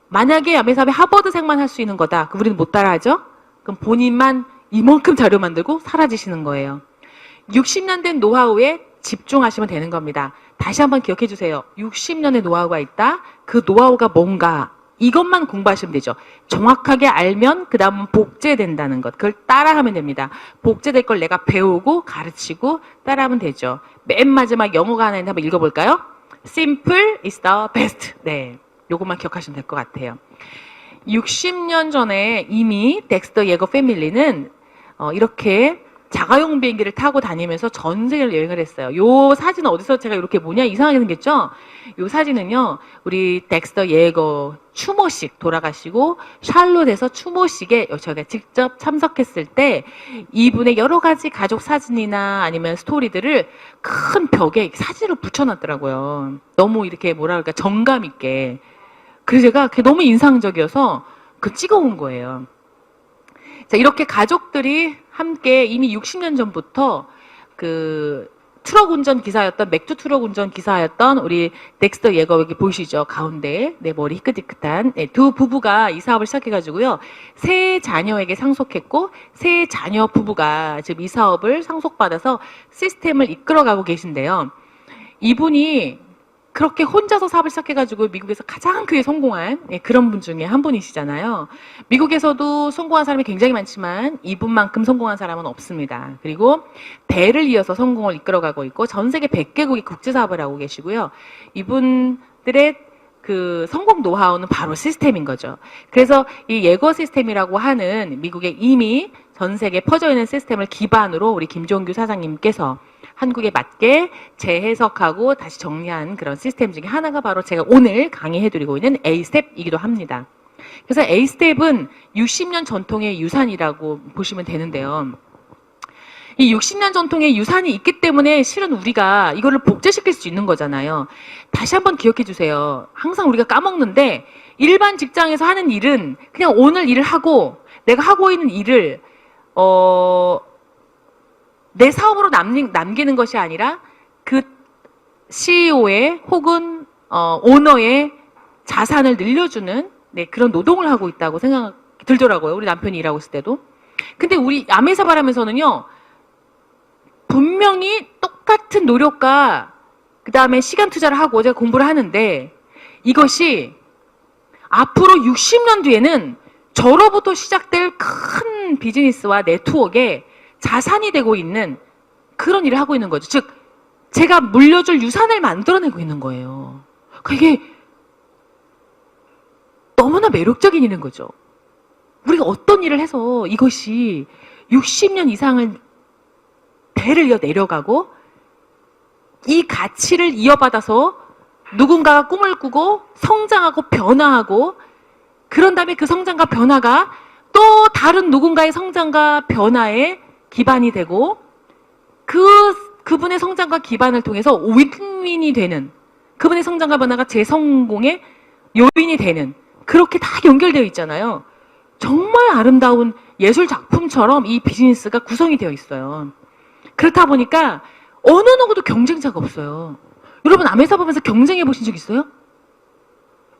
만약에 아메 사업이 하버드생만 할 수 있는 거다, 그럼 우리는 못 따라하죠? 그럼 본인만 이만큼 자료 만들고 사라지시는 거예요. 60년 된 노하우에 집중하시면 되는 겁니다. 다시 한번 기억해 주세요. 60년의 노하우가 있다. 그 노하우가 뭔가, 이것만 공부하시면 되죠. 정확하게 알면 그 다음은 복제된다는 것. 그걸 따라하면 됩니다. 복제될 걸 내가 배우고 가르치고 따라하면 되죠. 맨 마지막 영어가 하나 있는데 한번 읽어볼까요? Simple is the best. 네, 요것만 기억하시면 될 것 같아요. 60년 전에 이미 덱스터 예거 패밀리는 이렇게 자가용 비행기를 타고 다니면서 전 세계를 여행을 했어요. 요 사진은 어디서 제가 이렇게 뭐냐 이상하게 생겼죠? 요 사진은요, 우리 덱스터 예거 추모식 돌아가시고 샬롯에서 추모식에 저희가 직접 참석했을 때 이분의 여러 가지 가족 사진이나 아니면 스토리들을 큰 벽에 사진으로 붙여놨더라고요. 너무 이렇게 뭐라 그럴까, 정감 있게. 그래서 제가 그게 너무 인상적이어서 찍어온 거예요. 자, 이렇게 가족들이 함께 이미 60년 전부터 트럭 운전 기사였던, 맥주 트럭 운전 기사였던 우리 덱스터 예거, 여기 보이시죠? 가운데, 네, 머리 희끗희끗한, 네, 두 부부가 이 사업을 시작해가지고요. 세 자녀에게 상속했고, 세 자녀 부부가 지금 이 사업을 상속받아서 시스템을 이끌어가고 계신데요. 이분이 그렇게 혼자서 사업을 시작해가지고 미국에서 가장 크게 성공한 그런 분 중에 한 분이시잖아요. 미국에서도 성공한 사람이 굉장히 많지만 이분만큼 성공한 사람은 없습니다. 그리고 대를 이어서 성공을 이끌어가고 있고 전 세계 100개국이 국제 사업을 하고 계시고요. 이분들의 그 성공 노하우는 바로 시스템인 거죠. 그래서 이 예거 시스템이라고 하는 미국에 이미 전 세계에 퍼져 있는 시스템을 기반으로 우리 김종규 사장님께서 한국에 맞게 재해석하고 다시 정리한 그런 시스템 중에 하나가 바로 제가 오늘 강의해드리고 있는 A-스텝이기도 합니다. 그래서 A-스텝은 60년 전통의 유산이라고 보시면 되는데요. 이 60년 전통의 유산이 있기 때문에 실은 우리가 이거를 복제시킬 수 있는 거잖아요. 다시 한번 기억해 주세요. 항상 우리가 까먹는데 일반 직장에서 하는 일은 그냥 오늘 일을 하고 내가 하고 있는 일을 내 사업으로 남기는 것이 아니라 그 CEO의 혹은 오너의 자산을 늘려주는 그런 노동을 하고 있다고 생각이 들더라고요. 우리 남편이 일하고 있을 때도. 근데 우리 아메사발 하면서는요. 분명히 똑같은 노력과 그 다음에 시간 투자를 하고 제가 공부를 하는데 이것이 앞으로 60년 뒤에는 저로부터 시작될 큰 비즈니스와 네트워크에 자산이 되고 있는 그런 일을 하고 있는 거죠. 즉 제가 물려줄 유산을 만들어내고 있는 거예요. 그게 너무나 매력적인 일인 거죠. 우리가 어떤 일을 해서 이것이 60년 이상을 대를 이어 내려가고 이 가치를 이어받아서 누군가가 꿈을 꾸고 성장하고 변화하고 그런 다음에 그 성장과 변화가 또 다른 누군가의 성장과 변화에 기반이 되고 그분의 성장과 기반을 통해서 윈윈이 되는 그분의 성장과 변화가 제 성공의 요인이 되는 그렇게 다 연결되어 있잖아요. 정말 아름다운 예술 작품처럼 이 비즈니스가 구성이 되어 있어요. 그렇다 보니까 어느 누구도 경쟁자가 없어요. 여러분 아메사 보면서 경쟁해 보신 적 있어요?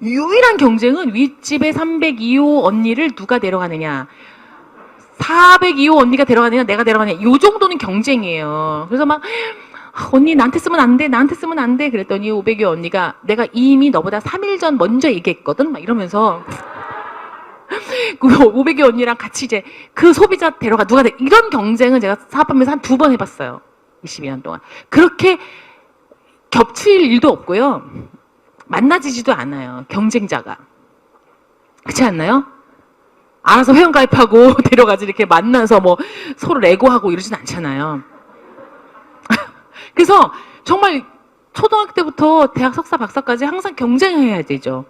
유일한 경쟁은 윗집의 302호 언니를 누가 데려가느냐 402호 언니가 데려가느냐 내가 데려가느냐 이 정도는 경쟁이에요. 그래서 막 언니 나한테 쓰면 안 돼 나한테 쓰면 안 돼 그랬더니 502호 언니가 내가 이미 너보다 3일 전 먼저 얘기했거든 막 이러면서 그 500개 언니랑 같이 이제 그 소비자 데려가 누가 돼 이런 경쟁은 제가 사업하면서 한 2번 해봤어요. 22년 동안. 그렇게 겹칠 일도 없고요. 만나지지도 않아요. 경쟁자가. 그렇지 않나요? 알아서 회원가입하고 데려가지 이렇게 만나서 뭐 서로 레고하고 이러진 않잖아요. 그래서 정말 초등학교 때부터 대학 석사 박사까지 항상 경쟁해야 되죠.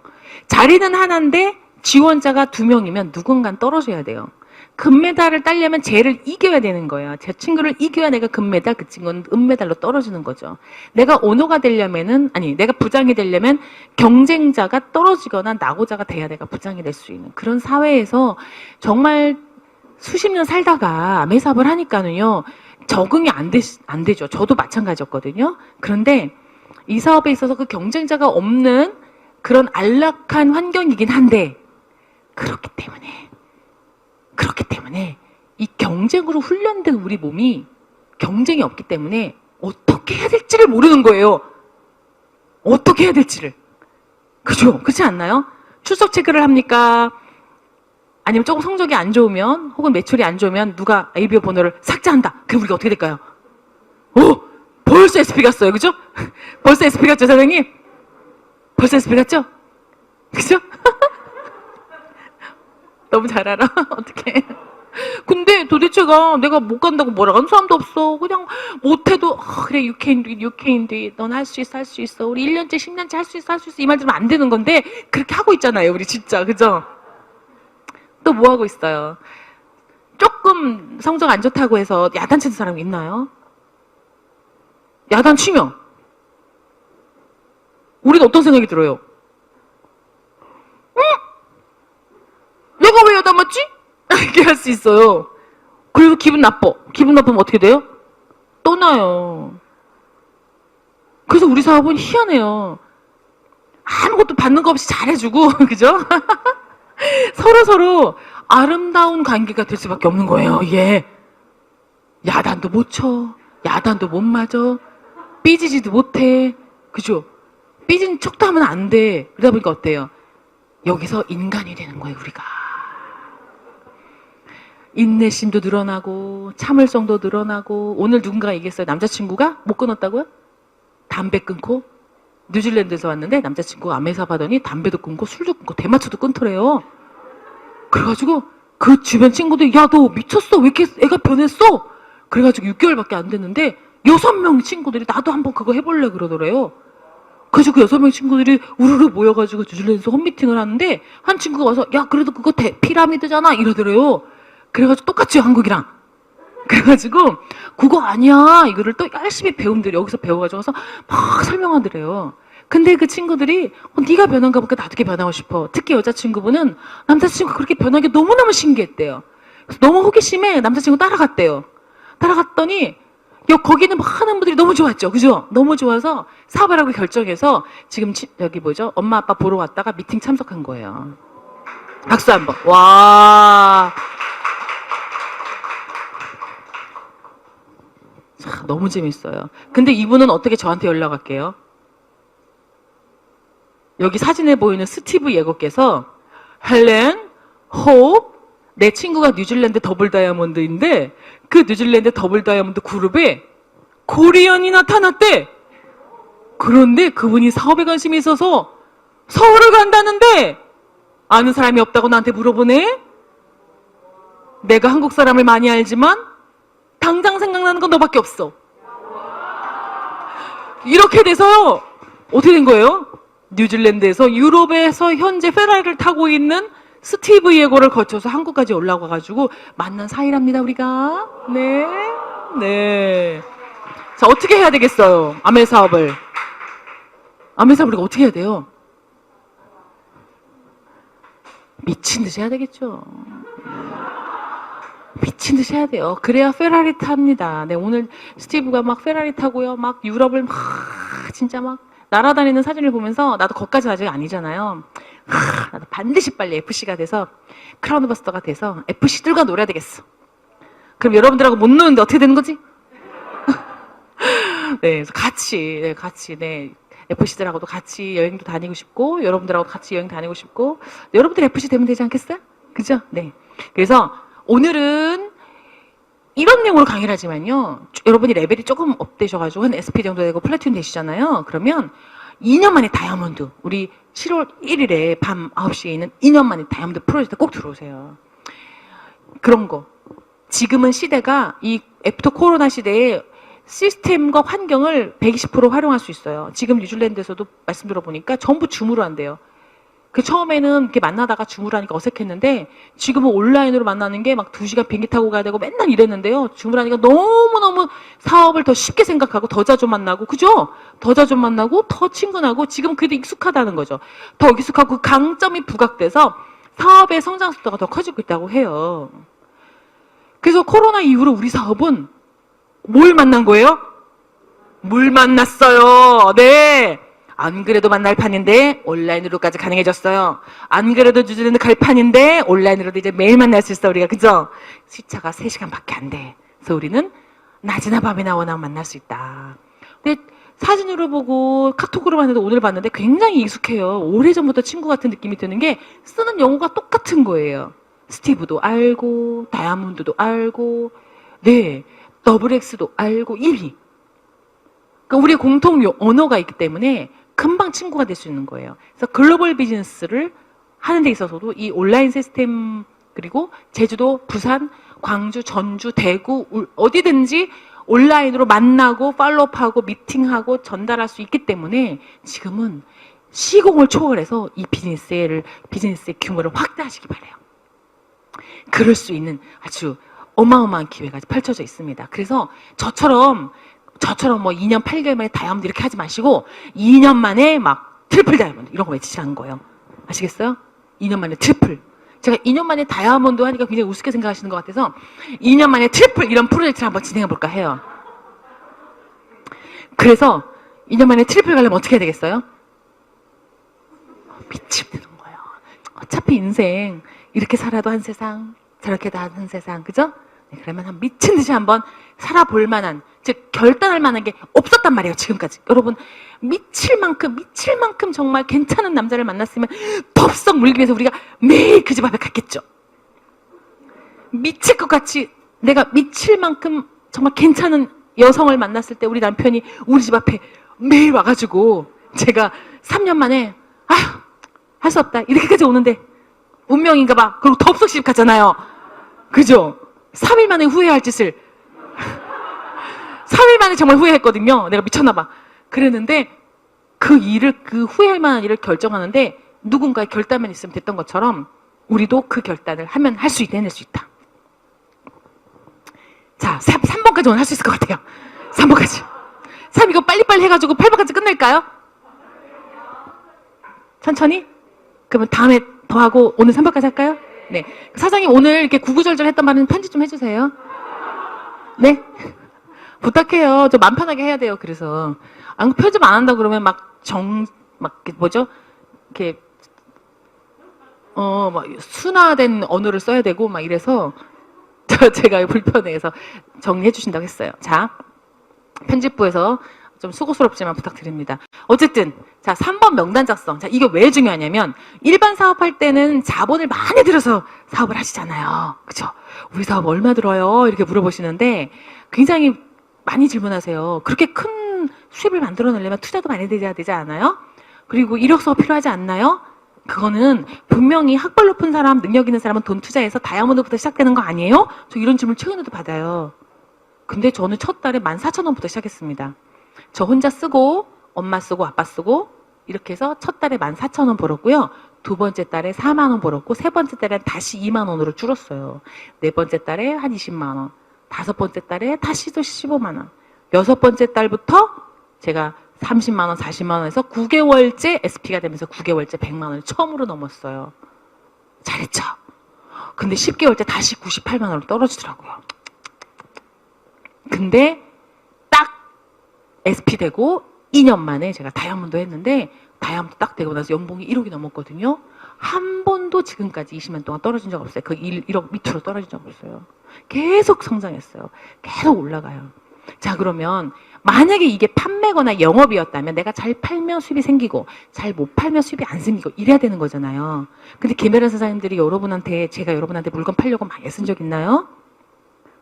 자리는 하나인데 지원자가 2명이면 누군가는 떨어져야 돼요. 금메달을 따려면 쟤를 이겨야 되는 거야. 제 친구를 이겨야 내가 금메달, 그 친구는 은메달로 떨어지는 거죠. 내가 오너가 되려면은, 아니, 내가 부장이 되려면 경쟁자가 떨어지거나 낙오자가 돼야 내가 부장이 될 수 있는 그런 사회에서 정말 수십 년 살다가 매사업을 하니까는요, 적응이 안 되죠. 저도 마찬가지였거든요. 그런데 이 사업에 있어서 그 경쟁자가 없는 그런 안락한 환경이긴 한데, 그렇기 때문에 이 경쟁으로 훈련된 우리 몸이 경쟁이 없기 때문에 어떻게 해야 될지를 모르는 거예요. 어떻게 해야 될지를. 그죠? 그렇지 않나요? 출석 체크를 합니까? 아니면 조금 성적이 안 좋으면 혹은 매출이 안 좋으면 누가 ABO 번호를 삭제한다. 그럼 우리가 어떻게 될까요? 벌써 SP 갔어요. 그죠? 벌써 SP 갔죠, 사장님? 벌써 SP 갔죠? 그죠? 너무 잘 알아. 어떡해. 근데 도대체가 내가 못 간다고 뭐라 하는 사람도 없어. 그냥 못해도 그래 you can do it, you can do it. 넌 할 수 있어, 할 수 있어. 우리 1년째, 10년째 할 수 있어, 할 수 있어. 이 말 들으면 안 되는 건데 그렇게 하고 있잖아요. 우리 진짜. 그죠? 또 뭐 하고 있어요? 조금 성적 안 좋다고 해서 야단 치는 사람이 있나요? 야단 치면 우리는 어떤 생각이 들어요? 내가 왜 야단 맞지? 이렇게 할 수 있어요. 그리고 기분 나빠. 기분 나쁘면 어떻게 돼요? 떠나요. 그래서 우리 사업은 희한해요. 아무것도 받는 거 없이 잘해주고, 그죠? 서로 아름다운 관계가 될 수밖에 없는 거예요, 이게. 야단도 못 쳐. 야단도 못 맞아. 삐지지도 못해. 그죠? 삐진 척도 하면 안 돼. 그러다 보니까 어때요? 여기서 인간이 되는 거예요, 우리가. 인내심도 늘어나고 참을성도 늘어나고. 오늘 누군가가 얘기했어요. 남자친구가 못 끊었다고요? 담배 끊고. 뉴질랜드에서 왔는데 남자친구가 암회사 하더니 담배도 끊고 술도 끊고 대마초도 끊더래요. 그래가지고 그 주변 친구들이 야, 너 미쳤어? 왜 이렇게 애가 변했어? 그래가지고 6개월밖에 안 됐는데 6명 친구들이 나도 한번 그거 해볼래 그러더래요. 그래서 그 6명 친구들이 우르르 모여가지고 뉴질랜드에서 홈미팅을 하는데 한 친구가 와서 야, 그래도 그거 피라미드잖아 이러더래요. 그래가지고 똑같이 한국이랑. 그래가지고 그거 아니야. 이거를 또 열심히 배움들이 여기서 배워가지고 와서 막 설명하더래요. 근데 그 친구들이 네가 변한가 보니까 나도 그렇게 변하고 싶어. 특히 여자친구분은 남자친구가 그렇게 변한 게 너무너무 신기했대요. 그래서 너무 호기심에 남자친구 따라갔대요. 따라갔더니 거기는 많은 분들이 너무 좋았죠. 그죠? 너무 좋아서 사업을 하고 결정해서 지금 여기 뭐죠? 엄마 아빠 보러 왔다가 미팅 참석한 거예요. 박수 한번. 와. 참, 너무 재밌어요. 근데 이분은 어떻게 저한테 연락할게요? 여기 사진에 보이는 스티브 예거께서 헬렌, 호흡, 내 친구가 뉴질랜드 더블 다이아몬드인데 그 뉴질랜드 더블 다이아몬드 그룹에 코리안이 나타났대. 그런데 그분이 사업에 관심이 있어서 서울을 간다는데 아는 사람이 없다고 나한테 물어보네. 내가 한국 사람을 많이 알지만 당장 생각나는 건 너밖에 없어. 이렇게 돼서 어떻게 된 거예요? 뉴질랜드에서 유럽에서 현재 페라리를 타고 있는 스티브 예고를 거쳐서 한국까지 올라와가지고 만난 사이랍니다, 우리가. 네. 네. 자, 어떻게 해야 되겠어요? 아메 사업을. 아메 사업을 우리가 어떻게 해야 돼요? 미친 듯이 해야 되겠죠. 미친 듯이 해야 돼요. 그래야 페라리 탑니다. 네, 오늘 스티브가 막 페라리 타고요. 막 유럽을 막 진짜 막 날아다니는 사진을 보면서 나도 거기까지 아직 아니잖아요. 나도 반드시 빨리 FC가 돼서 크라운 버스터가 돼서 FC들과 놀아야 되겠어. 그럼 여러분들하고 못 노는데 어떻게 되는 거지? 네, 그래서 같이, 네. FC들하고도 같이 여행도 다니고 싶고, 여러분들하고 같이 여행 다니고 싶고, 여러분들 FC 되면 되지 않겠어요? 그죠? 네. 그래서 오늘은 이런 내용으로 강의를 하지만요. 여러분이 레벨이 조금 업되셔가지고 한 SP 정도 되고 플래툰 되시잖아요. 그러면 2년 만에 다이아몬드, 우리 7월 1일에 밤 9시에 있는 2년 만에 다이아몬드 프로젝트 꼭 들어오세요. 그런 거. 지금은 시대가 이 애프터 코로나 시대에 시스템과 환경을 120% 활용할 수 있어요. 지금 뉴질랜드에서도 말씀 들어보니까 전부 줌으로 한대요. 그 처음에는 이렇게 만나다가 줌으로 하니까 어색했는데 지금은 온라인으로 만나는 게 막 2시간 비행기 타고 가야 되고 맨날 이랬는데요. 줌으로 하니까 너무너무 사업을 더 쉽게 생각하고 더 자주 만나고, 그죠? 더 자주 만나고 더 친근하고 지금 그게 익숙하다는 거죠. 더 익숙하고 그 강점이 부각돼서 사업의 성장 속도가 더 커지고 있다고 해요. 그래서 코로나 이후로 우리 사업은 뭘 만난 거예요? 물 만났어요. 네. 안 그래도 만날 판인데 온라인으로까지 가능해졌어요. 안 그래도 뉴질랜드 갈 판인데 온라인으로도 이제 매일 만날 수 있어, 우리가. 그죠? 시차가 3시간밖에 안 돼. 그래서 우리는 낮이나 밤이나 워낙 만날 수 있다. 근데 사진으로 보고 카톡으로 봤는데 오늘 봤는데 굉장히 익숙해요. 오래전부터 친구 같은 느낌이 드는 게 쓰는 영어가 똑같은 거예요. 스티브도 알고 다이아몬드도 알고 네, 더블 X도 알고 이미. 그러니까 우리의 공통 언어가 있기 때문에 금방 친구가 될 수 있는 거예요. 그래서 글로벌 비즈니스를 하는 데 있어서도 이 온라인 시스템, 그리고 제주도, 부산, 광주, 전주, 대구 어디든지 온라인으로 만나고 팔로우업하고 미팅하고 전달할 수 있기 때문에 지금은 시공을 초월해서 이 비즈니스의 규모를 확대하시기 바라요. 그럴 수 있는 아주 어마어마한 기회가 펼쳐져 있습니다. 그래서 저처럼 뭐 2년 8개월 만에 다이아몬드 이렇게 하지 마시고 2년 만에 막 트리플 다이아몬드 이런 거 외치자는 거예요. 아시겠어요? 2년 만에 트리플. 제가 2년 만에 다이아몬드 하니까 굉장히 우습게 생각하시는 것 같아서 2년 만에 트리플 이런 프로젝트를 한번 진행해 볼까 해요. 그래서 2년 만에 트리플 가려면 어떻게 해야 되겠어요? 미치면 되는 거예요. 어차피 인생 이렇게 살아도 한 세상, 저렇게 다 한 세상, 그죠? 네, 그러면 한 미친 듯이 한번 살아볼 만한, 즉 결단할 만한 게 없었단 말이에요. 지금까지. 여러분 미칠 만큼 정말 괜찮은 남자를 만났으면 덥석 물기 위해서 우리가 매일 그 집 앞에 갔겠죠. 미칠 것 같이 내가 미칠 만큼 정말 괜찮은 여성을 만났을 때 우리 남편이 우리 집 앞에 매일 와가지고 제가 3년 만에 아휴 할 수 없다 이렇게까지 오는데 운명인가 봐. 그리고 덥석 시집 갔잖아요. 그죠? 3일 만에 후회할 짓을 3일 만에 정말 후회했거든요. 내가 미쳤나 봐. 그랬는데 그 후회할 만한 일을 결정하는데 누군가의 결단만 있으면 됐던 것처럼 우리도 그 결단을 하면 할 수 있다, 해낼 수 있다. 자, 3번까지 오늘 할 수 있을 것 같아요. 3번까지. 3 이거 빨리빨리 해가지고 8번까지 끝낼까요? 천천히? 그러면 다음에 더 하고 오늘 3번까지 할까요? 네. 사장님 오늘 이렇게 구구절절 했던 말은 편집 좀 해주세요. 네? 부탁해요. 저 맘 편하게 해야 돼요. 그래서. 편집 안 한다 그러면 뭐죠? 이렇게, 막 순화된 언어를 써야 되고 막 이래서 제가 불편해서 정리해 주신다고 했어요. 자, 편집부에서 좀 수고스럽지만 부탁드립니다. 어쨌든 자 3번 명단 작성. 자 이게 왜 중요하냐면 일반 사업할 때는 자본을 많이 들여서 사업을 하시잖아요. 그렇죠? 우리 사업 얼마 들어요? 이렇게 물어보시는데 굉장히 많이 질문하세요. 그렇게 큰 수입을 만들어내려면 투자도 많이 돼야 되지 않아요? 그리고 이력서가 필요하지 않나요? 그거는 분명히 학벌 높은 사람, 능력 있는 사람은 돈 투자해서 다이아몬드부터 시작되는 거 아니에요? 저 이런 질문 최근에도 받아요. 근데 저는 첫 달에 14,000원부터 시작했습니다. 저 혼자 쓰고 엄마 쓰고 아빠 쓰고 이렇게 해서 첫 달에 14,000원 벌었고요. 두 번째 달에 4만 원 벌었고 세 번째 달에 다시 2만 원으로 줄었어요. 네 번째 달에 한 20만 원. 다섯 번째 달에 다시 또 15만 원. 여섯 번째 달부터 제가 30만 원, 40만 원에서 9개월째 SP가 되면서 9개월째 100만 원을 처음으로 넘었어요. 잘했죠? 근데 10개월째 다시 98만 원으로 떨어지더라고요. 근데 딱 SP 되고 2년 만에 제가 다이아몬드 했는데 다이아몬드 딱 되고 나서 연봉이 1억이 넘었거든요. 한 번도 지금까지 20년 동안 떨어진 적 없어요. 그 1억 밑으로 떨어진 적 없어요. 계속 성장했어요. 계속 올라가요. 자 그러면 만약에 이게 판매거나 영업이었다면 내가 잘 팔면 수입이 생기고 잘 못 팔면 수입이 안 생기고 이래야 되는 거잖아요. 근데 김혜란 사장님들이 제가 여러분한테 물건 팔려고 많이 애쓴 적 있나요?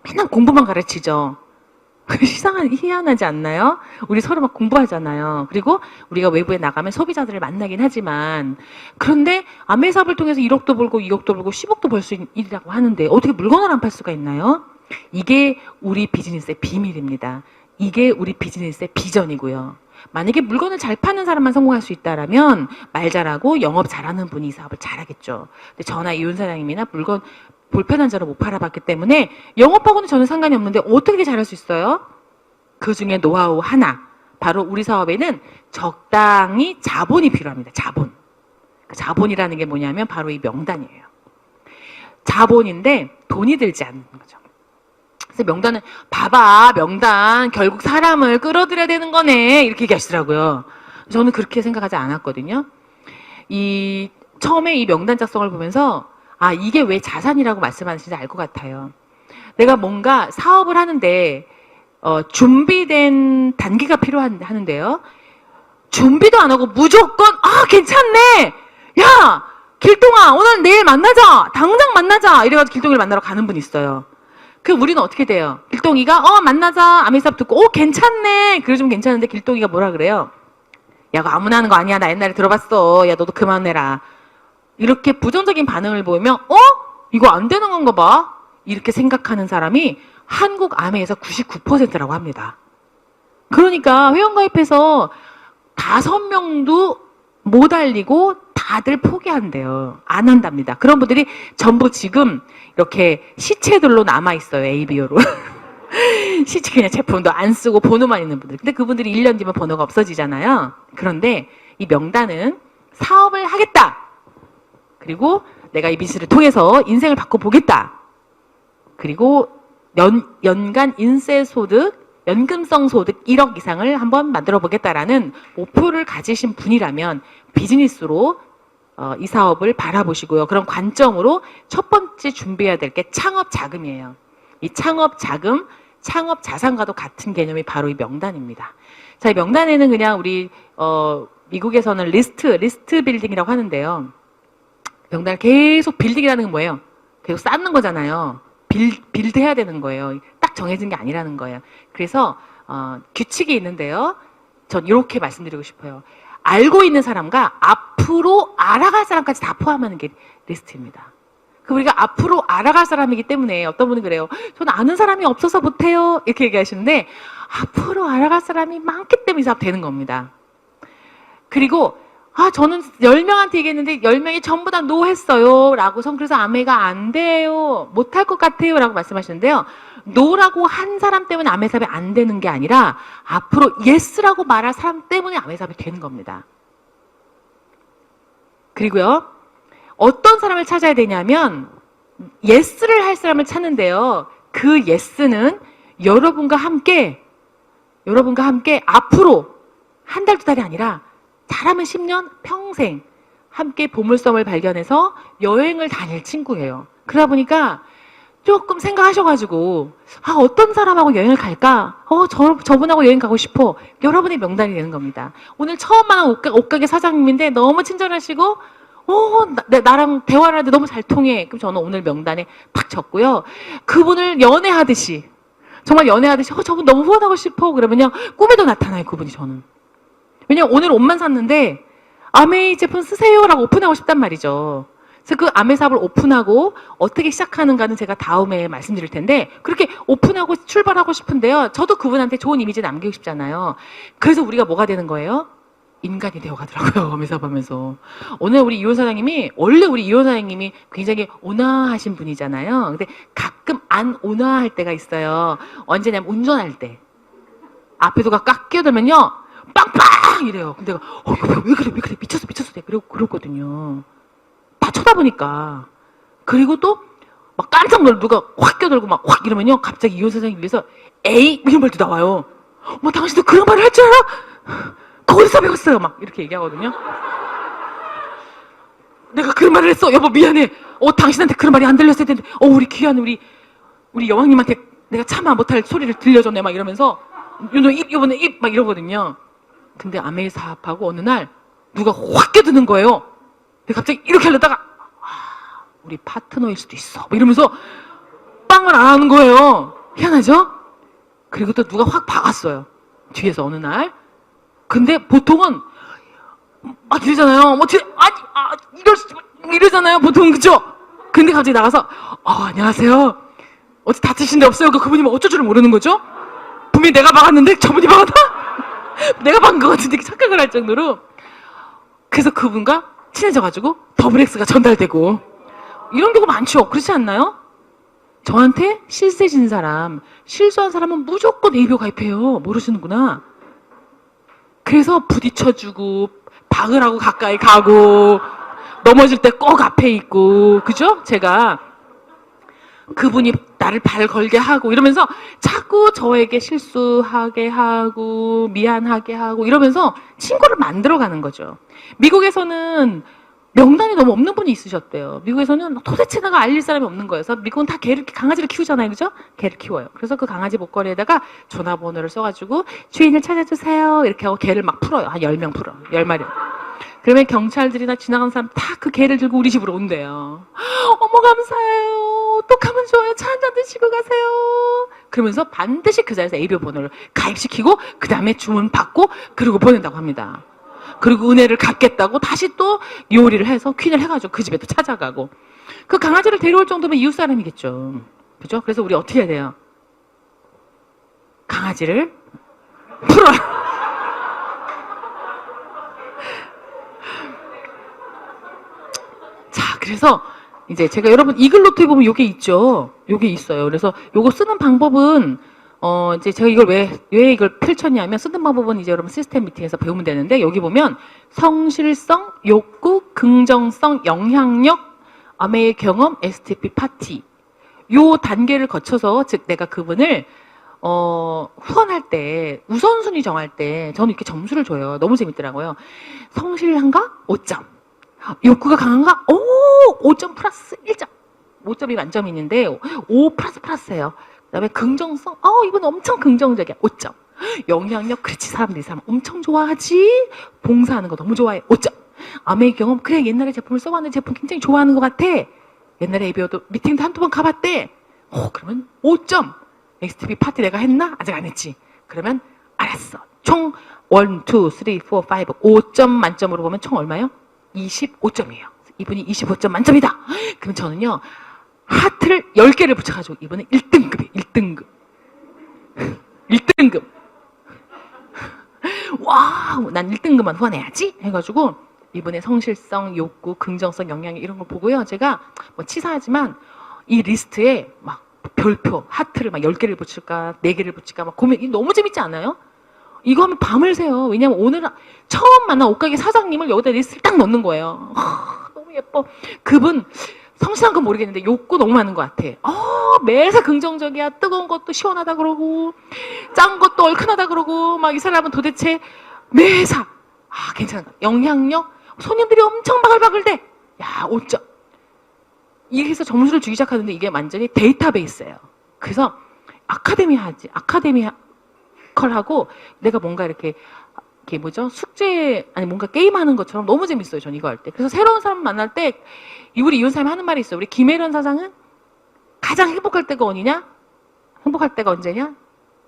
맨날 공부만 가르치죠. 희한하지 않나요? 우리 서로 막 공부하잖아요. 그리고 우리가 외부에 나가면 소비자들을 만나긴 하지만 그런데 아메 사업을 통해서 1억도 벌고 2억도 벌고 10억도 벌 수 있는 일이라고 하는데 어떻게 물건을 안 팔 수가 있나요? 이게 우리 비즈니스의 비밀입니다. 이게 우리 비즈니스의 비전이고요. 만약에 물건을 잘 파는 사람만 성공할 수 있다라면 말 잘하고 영업 잘하는 분이 이 사업을 잘하겠죠. 근데 저나 이윤 사장님이나 물건 볼펜한 자로 못 팔아봤기 때문에 영업하고는 전혀 상관이 없는데 어떻게 잘할 수 있어요? 그 중에 노하우 하나. 바로 우리 사업에는 적당히 자본이 필요합니다. 자본. 그 자본이라는 게 뭐냐면 바로 이 명단이에요. 자본인데 돈이 들지 않는 거죠. 그래서 명단은 봐봐 명단 결국 사람을 끌어들여야 되는 거네 이렇게 얘기하시더라고요. 저는 그렇게 생각하지 않았거든요. 처음에 이 명단 작성을 보면서 아 이게 왜 자산이라고 말씀하시는지 알 것 같아요. 내가 뭔가 사업을 하는데 준비된 단계가 필요한데요. 준비도 안 하고 무조건 괜찮네. 야 길동아 오늘 내일 만나자. 당장 만나자. 이래가지고 길동이를 만나러 가는 분이 있어요. 그럼 우리는 어떻게 돼요? 길동이가 만나자. 아미삽 듣고 괜찮네. 그래주면 괜찮은데 길동이가 뭐라 그래요? 야 그거 아무나 하는 거 아니야. 나 옛날에 들어봤어. 야 너도 그만해라. 이렇게 부정적인 반응을 보이면 이거 안 되는 건가 봐. 이렇게 생각하는 사람이 한국 아메에서 99%라고 합니다. 그러니까 회원가입해서 5명도 못 알리고 다들 포기한대요. 안 한답니다. 그런 분들이 전부 지금 이렇게 시체들로 남아있어요. ABO로. 시체 그냥 제품도 안 쓰고 번호만 있는 분들. 근데 그분들이 1년 뒤면 번호가 없어지잖아요. 그런데 이 명단은 사업을 하겠다. 그리고 내가 이 비즈니스를 통해서 인생을 바꿔보겠다. 그리고 연간 인세소득, 연금성 소득 1억 이상을 한번 만들어 보겠다라는 목표를 가지신 분이라면 비즈니스로 이 사업을 바라보시고요. 그런 관점으로 첫 번째 준비해야 될 게 창업 자금이에요. 이 창업 자금, 창업 자산과도 같은 개념이 바로 이 명단입니다. 자, 이 명단에는 그냥 우리 미국에서는 리스트 빌딩이라고 하는데요. 명단을 계속 빌딩이라는 건 뭐예요? 계속 쌓는 거잖아요. 빌드해야 되는 거예요. 딱 정해진 게 아니라는 거예요. 그래서 규칙이 있는데요. 전 이렇게 말씀드리고 싶어요. 알고 있는 사람과 앞으로 알아갈 사람까지 다 포함하는 게 리스트입니다. 우리가 앞으로 알아갈 사람이기 때문에 어떤 분은 그래요. 저는 아는 사람이 없어서 못해요. 이렇게 얘기하시는데 앞으로 알아갈 사람이 많기 때문에 이 사람 되는 겁니다. 그리고 저는 10명한테 얘기했는데 10명이 전부 다 노 했어요. 라고선 그래서 아메가 안 돼요. 못할 것 같아요. 라고 말씀하시는데요. 노라고 한 사람 때문에 아메사업이 안 되는 게 아니라 앞으로 예스라고 말할 사람 때문에 아메사업이 되는 겁니다. 그리고요. 어떤 사람을 찾아야 되냐면 예스를 할 사람을 찾는데요. 그 예스는 여러분과 함께 앞으로 한 달, 두 달이 아니라 잘하면 10년, 평생 함께 보물섬을 발견해서 여행을 다닐 친구예요. 그러다 보니까 조금 생각하셔가지고 어떤 사람하고 여행을 갈까? 저분하고 여행 가고 싶어. 여러분의 명단이 되는 겁니다. 오늘 처음 만난 옷가게 사장님인데 너무 친절하시고 나랑 대화를 하는데 너무 잘 통해. 그럼 저는 오늘 명단에 탁 적고요. 그분을 연애하듯이 정말 연애하듯이 저분 너무 후원하고 싶어. 그러면요. 꿈에도 나타나요. 그분이 저는. 왜냐면 오늘 옷만 샀는데 아메이 제품 쓰세요라고 오픈하고 싶단 말이죠. 그래서 그 아메 사업을 오픈하고 어떻게 시작하는가는 제가 다음에 말씀드릴 텐데 그렇게 오픈하고 출발하고 싶은데요. 저도 그분한테 좋은 이미지 남기고 싶잖아요. 그래서 우리가 뭐가 되는 거예요? 인간이 되어가더라고요. 아메 사업하면서. 오늘 우리 이혼 사장님이 원래 우리 이혼 사장님이 굉장히 온화하신 분이잖아요. 근데 가끔 안 온화할 때가 있어요. 언제냐면 운전할 때. 앞에 누가 꽉 끼어들면요. 빵빵! 이래요. 근데 내가, 왜 그래, 미쳤어. 그러거든요. 다 쳐다보니까. 그리고 또, 막 깜짝 놀라, 누가 확 껴들고 막 확 이러면요. 갑자기 이혼 사장님 위해서, 에이! 이런 말도 나와요. 당신도 그런 말을 할 줄 알아? 거기서 배웠어요. 막 이렇게 얘기하거든요. 내가 그런 말을 했어. 여보, 미안해. 당신한테 그런 말이 안 들렸을 텐데, 우리 귀한 우리 여왕님한테 내가 참아 못할 소리를 들려줬네. 막 이러면서, 이번에 입! 막 이러거든요. 근데 아메이 사업하고 어느 날 누가 확 껴드는 거예요. 근데 갑자기 이렇게 하려다가 우리 파트너일 수도 있어. 뭐 이러면서 빵을 안 하는 거예요. 희한하죠? 그리고 또 누가 확 박았어요. 뒤에서 어느 날. 근데 보통은 이러잖아요. 이러잖아요. 보통 그죠? 근데 갑자기 나가서 안녕하세요. 어디 다치신 데 없어요? 그분이 뭐 어쩔 줄을 모르는 거죠? 분명히 내가 박았는데 저분이 박았나? 내가 박은 것 같은데 착각을 할 정도로. 그래서 그분과 친해져가지고 더블 X가 전달되고 이런 경우 많죠. 그렇지 않나요? 저한테 실세진 사람, 실수한 사람은 무조건 ABO 가입해요. 모르시는구나. 그래서 부딪혀주고 박으라고 가까이 가고 넘어질 때 꼭 앞에 있고 그죠? 제가 그분이 나를 발 걸게 하고 이러면서 자꾸 저에게 실수하게 하고 미안하게 하고 이러면서 친구를 만들어가는 거죠. 미국에서는 명단이 너무 없는 분이 있으셨대요. 미국에서는 도대체 내가 알릴 사람이 없는 거예요. 그래서 미국은 다 강아지를 키우잖아요. 그죠? 개를 키워요. 그래서 그 강아지 목걸이에다가 전화번호를 써가지고 주인을 찾아주세요. 이렇게 하고 개를 막 풀어요. 한 10명 풀어. 10마리. 그러면 경찰들이나 지나가는 사람 다 그 개를 들고 우리 집으로 온대요. 어머 감사해요. 어떡하면 좋아요. 차 한잔 드시고 가세요. 그러면서 반드시 그 자리에서 ABO 번호를 가입시키고 그 다음에 주문 받고 그리고 보낸다고 합니다. 그리고 은혜를 갚겠다고 다시 또 요리를 해서 퀸을 해가지고 그 집에 또 찾아가고 그 강아지를 데려올 정도면 이웃 사람이겠죠. 그죠? 그래서 우리 어떻게 해야 돼요? 강아지를 풀어요. 자, 그래서 이제 제가 여러분 이글노트에 보면 요게 있죠. 요게 있어요. 그래서 요거 쓰는 방법은 이제 제가 이걸 왜 이걸 펼쳤냐면 쓰는 방법은 이제 여러분 시스템 미팅에서 배우면 되는데 여기 보면 성실성, 욕구, 긍정성, 영향력, 아메의 경험, STP 파티 요 단계를 거쳐서 즉 내가 그분을 후원할 때 우선순위 정할 때 저는 이렇게 점수를 줘요. 너무 재밌더라고요. 성실한가? 5점. 욕구가 강한가? 5점 플러스 1점. 5점이 만점인데 5 플러스 플러스예요. 그다음에 긍정성, 이분 엄청 긍정적이야. 5점. 영향력, 그렇지, 사람들이 사람 엄청 좋아하지. 봉사하는 거 너무 좋아해. 5점. 아메이 경험, 그래, 옛날에 제품을 써봤는데 제품 굉장히 좋아하는 것 같아. 옛날에 ABO도 미팅도 한두 번 가봤대. 그러면 5점. XTP 파티 내가 했나? 아직 안 했지. 그러면 알았어. 총 1, 2, 3, 4, 5 5점 만점으로 보면 총 얼마요? 25점이에요. 이분이 25점 만점이다. 그럼 저는요, 하트를 10개를 붙여가지고 이분은 1등급이에요. 1등급. 1등급. 와우, 난 1등급만 후원해야지 해가지고 이분의 성실성, 욕구, 긍정성, 영향력 이런 걸 보고요. 제가 뭐 치사하지만 이 리스트에 막 별표, 하트를 막 10개를 붙일까 4개를 붙일까 막 고민. 이거 너무 재밌지 않아요? 이거 하면 밤을 새요. 왜냐면 오늘 처음 만난 옷가게 사장님을 여기다 리스트를 딱 넣는 거예요. 너무 예뻐. 그분 성실한 건 모르겠는데 욕구 너무 많은 것 같아. 매사 긍정적이야. 뜨거운 것도 시원하다 그러고 짠 것도 얼큰하다 그러고 막 이 사람은 도대체 매사 괜찮아. 영향력, 손님들이 엄청 바글바글대. 야, 5점. 이렇게 해서 점수를 주기 시작하는데 이게 완전히 데이터베이스예요. 그래서 아카데미 컬하고 내가 뭔가 이렇게 뭐죠? 숙제, 아니 뭔가 게임하는 것처럼 너무 재밌어요. 전 이거 할 때. 그래서 새로운 사람 만날 때 우리 이혼 사람이 하는 말이 있어요. 우리 김혜련 사장은 가장 행복할 때가 어디냐? 행복할 때가 언제냐?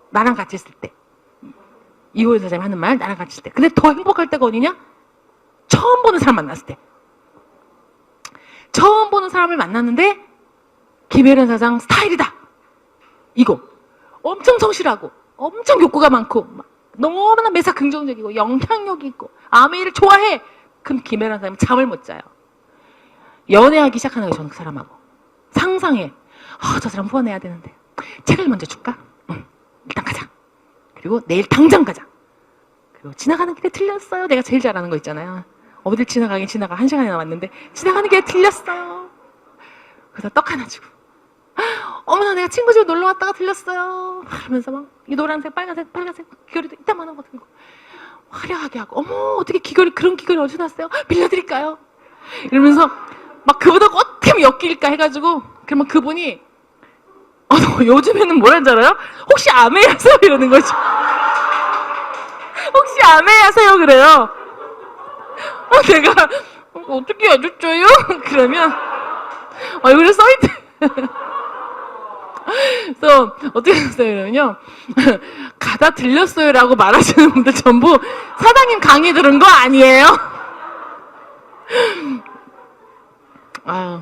나랑 같이 있을 때. 이호연 사장이 하는 말, 나랑 같이 있을 때. 근데 더 행복할 때가 어디냐? 처음 보는 사람 만났을 때. 처음 보는 사람을 만났는데 김혜련 사장 스타일이다. 이거. 엄청 성실하고 엄청 욕구가 많고 너무나 매사 긍정적이고 영향력이 있고 아메이를 좋아해. 그럼 김혜련 사장은 잠을 못 자요. 연애하기 시작하는 거예요. 저는 그 사람하고. 상상해. 저 사람 후원해야 되는데. 책을 먼저 줄까? 응. 일단 가자. 그리고 내일 당장 가자. 그리고 지나가는 길에 틀렸어요. 내가 제일 잘하는 거 있잖아요. 어딜 지나가긴 지나가. 1시간이 남았는데 지나가는 길에 틀렸어요. 그래서 떡 하나 주고. 어머나, 내가 친구 집에 놀러 왔다가 틀렸어요. 하면서 막 이 노란색, 빨간색 귀걸이도 이따만한 거 들고 화려하게 하고. 어머, 어떻게 그런 귀걸이 어디서 났어요? 빌려드릴까요? 이러면서 막 그보다 어떻게 엮일까 해가지고. 그러면 그분이 요즘에는 뭐라는 줄 알아요? 혹시 아메하세요? 이러는 거죠. 혹시 아메하세요? 그래요. 내가 어떻게 해줬죠요? 그러면 얼굴에 써있대. 그래서 어떻게 했어요? 그러면요, 가다 들렸어요 라고 말하시는 분들 전부 사장님 강의 들은 거 아니에요?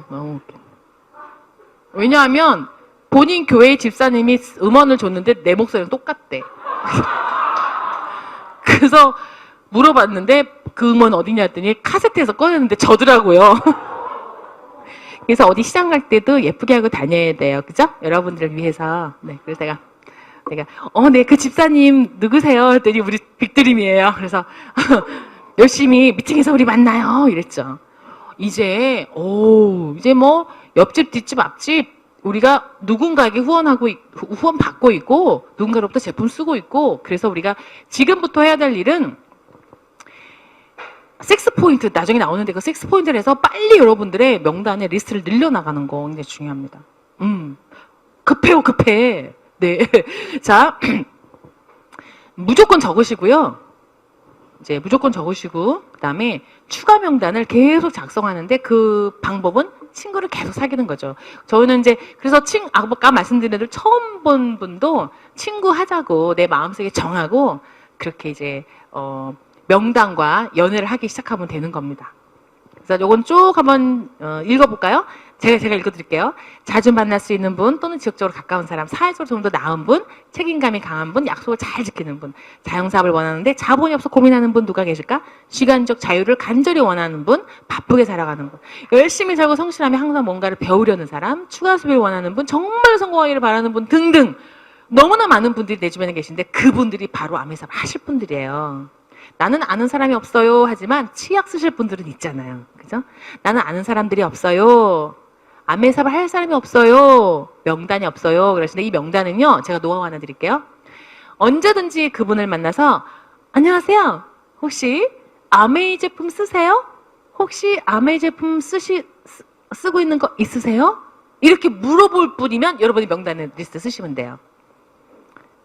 너무 웃겨. 왜냐하면 본인 교회 집사님이 음원을 줬는데 내 목소리랑 똑같대. 그래서 물어봤는데 그 음원 어디냐 했더니 카세트에서 꺼냈는데 저더라고요. 그래서 어디 시장 갈 때도 예쁘게 하고 다녀야 돼요. 그죠? 여러분들을 위해서. 네, 그래서 내가 네, 그 집사님 누구세요? 했더니 우리 빅드림이에요. 그래서 열심히 미팅에서 우리 만나요. 이랬죠. 이제 뭐 옆집, 뒷집, 앞집 우리가 누군가에게 후원 받고 있고 누군가로부터 제품 쓰고 있고. 그래서 우리가 지금부터 해야 될 일은 섹스 포인트 나중에 나오는데 그 섹스 포인트를 해서 빨리 여러분들의 명단에 리스트를 늘려나가는 거 굉장히 중요합니다. 급해요, 급해. 네. 자, 무조건 적으시고요. 이제 무조건 적으시고 그다음에 추가 명단을 계속 작성하는데 그 방법은 친구를 계속 사귀는 거죠. 저는 이제 그래서 아까 말씀드린 대로 처음 본 분도 친구 하자고 내 마음속에 정하고 그렇게 이제 명단과 연애를 하기 시작하면 되는 겁니다. 그래서 요건 쭉 한번 읽어볼까요? 제가 읽어드릴게요. 자주 만날 수 있는 분 또는 지역적으로 가까운 사람, 사회적으로 좀 더 나은 분, 책임감이 강한 분, 약속을 잘 지키는 분, 자영사업을 원하는데 자본이 없어 고민하는 분 누가 계실까? 시간적 자유를 간절히 원하는 분, 바쁘게 살아가는 분, 열심히 살고 성실하며 항상 뭔가를 배우려는 사람, 추가 수입을 원하는 분, 정말 성공하기를 바라는 분 등등 너무나 많은 분들이 내 주변에 계신데 그분들이 바로 아메사업 하실 분들이에요. 나는 아는 사람이 없어요 하지만 치약 쓰실 분들은 있잖아요. 그죠? 나는 아는 사람들이 없어요. 아메사업을 할 사람이 없어요. 명단이 없어요. 그러시는데 이 명단은요. 제가 노하우 하나 드릴게요. 언제든지 그분을 만나서 안녕하세요. 혹시 아메이 제품 쓰세요? 혹시 아메이 제품 쓰고 있는 거 있으세요? 이렇게 물어볼 뿐이면 여러분이 명단에 리스트 쓰시면 돼요.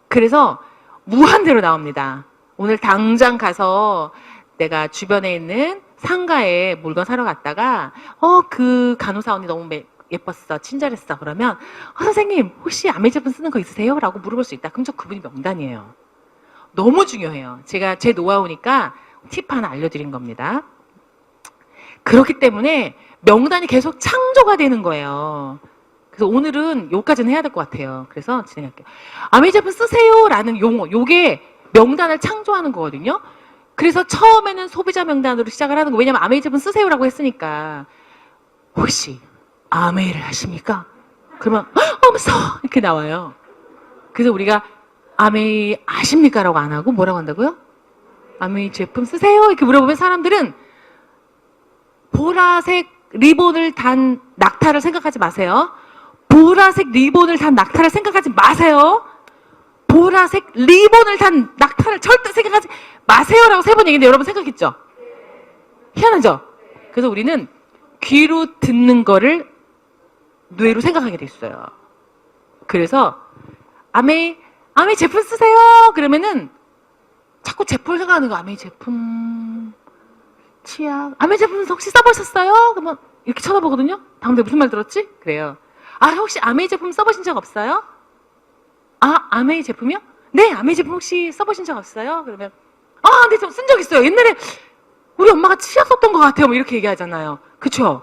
그래서 무한대로 나옵니다. 오늘 당장 가서 내가 주변에 있는 상가에 물건 사러 갔다가 그 간호사 언니 너무 예뻤어, 친절했어. 그러면 선생님 혹시 아메 제품 쓰는 거 있으세요? 라고 물어볼 수 있다. 그럼 저 그분이 명단이에요. 너무 중요해요. 제가 제 노하우니까 팁 하나 알려드린 겁니다. 그렇기 때문에 명단이 계속 창조가 되는 거예요. 그래서 오늘은 요까지는 해야 될 것 같아요. 그래서 진행할게요. 아메 제품 쓰세요 라는 용어, 요게 명단을 창조하는 거거든요. 그래서 처음에는 소비자 명단으로 시작을 하는 거. 왜냐면 아메 제품 쓰세요라고 했으니까. 혹시 아메이를 하십니까? 그러면 없어 이렇게 나와요. 그래서 우리가 아메이 아십니까? 라고 안 하고 뭐라고 한다고요? 아메이 제품 쓰세요? 이렇게 물어보면 사람들은 보라색 리본을 단 낙타를 생각하지 마세요. 보라색 리본을 단 낙타를 생각하지 마세요. 보라색 리본을 단 낙타를 절대 생각하지 마세요라고 3번 얘기했는데 여러분 생각했죠? 희한하죠? 그래서 우리는 귀로 듣는 거를 뇌로 생각하게 돼 있어요. 그래서 아메이 제품 쓰세요. 그러면은 자꾸 제품을 생각하는 거. 아메이 제품 치약. 아메이 제품 혹시 써보셨어요? 그러면 이렇게 쳐다보거든요. 방금 무슨 말 들었지? 그래요. 혹시 아메이 제품 써보신 적 없어요? 아메이 제품이요? 네, 아메이 제품 혹시 써보신 적 없어요? 그러면 네, 저 쓴 적 있어요. 옛날에 우리 엄마가 치약 썼던 것 같아요. 뭐 이렇게 얘기하잖아요. 그쵸?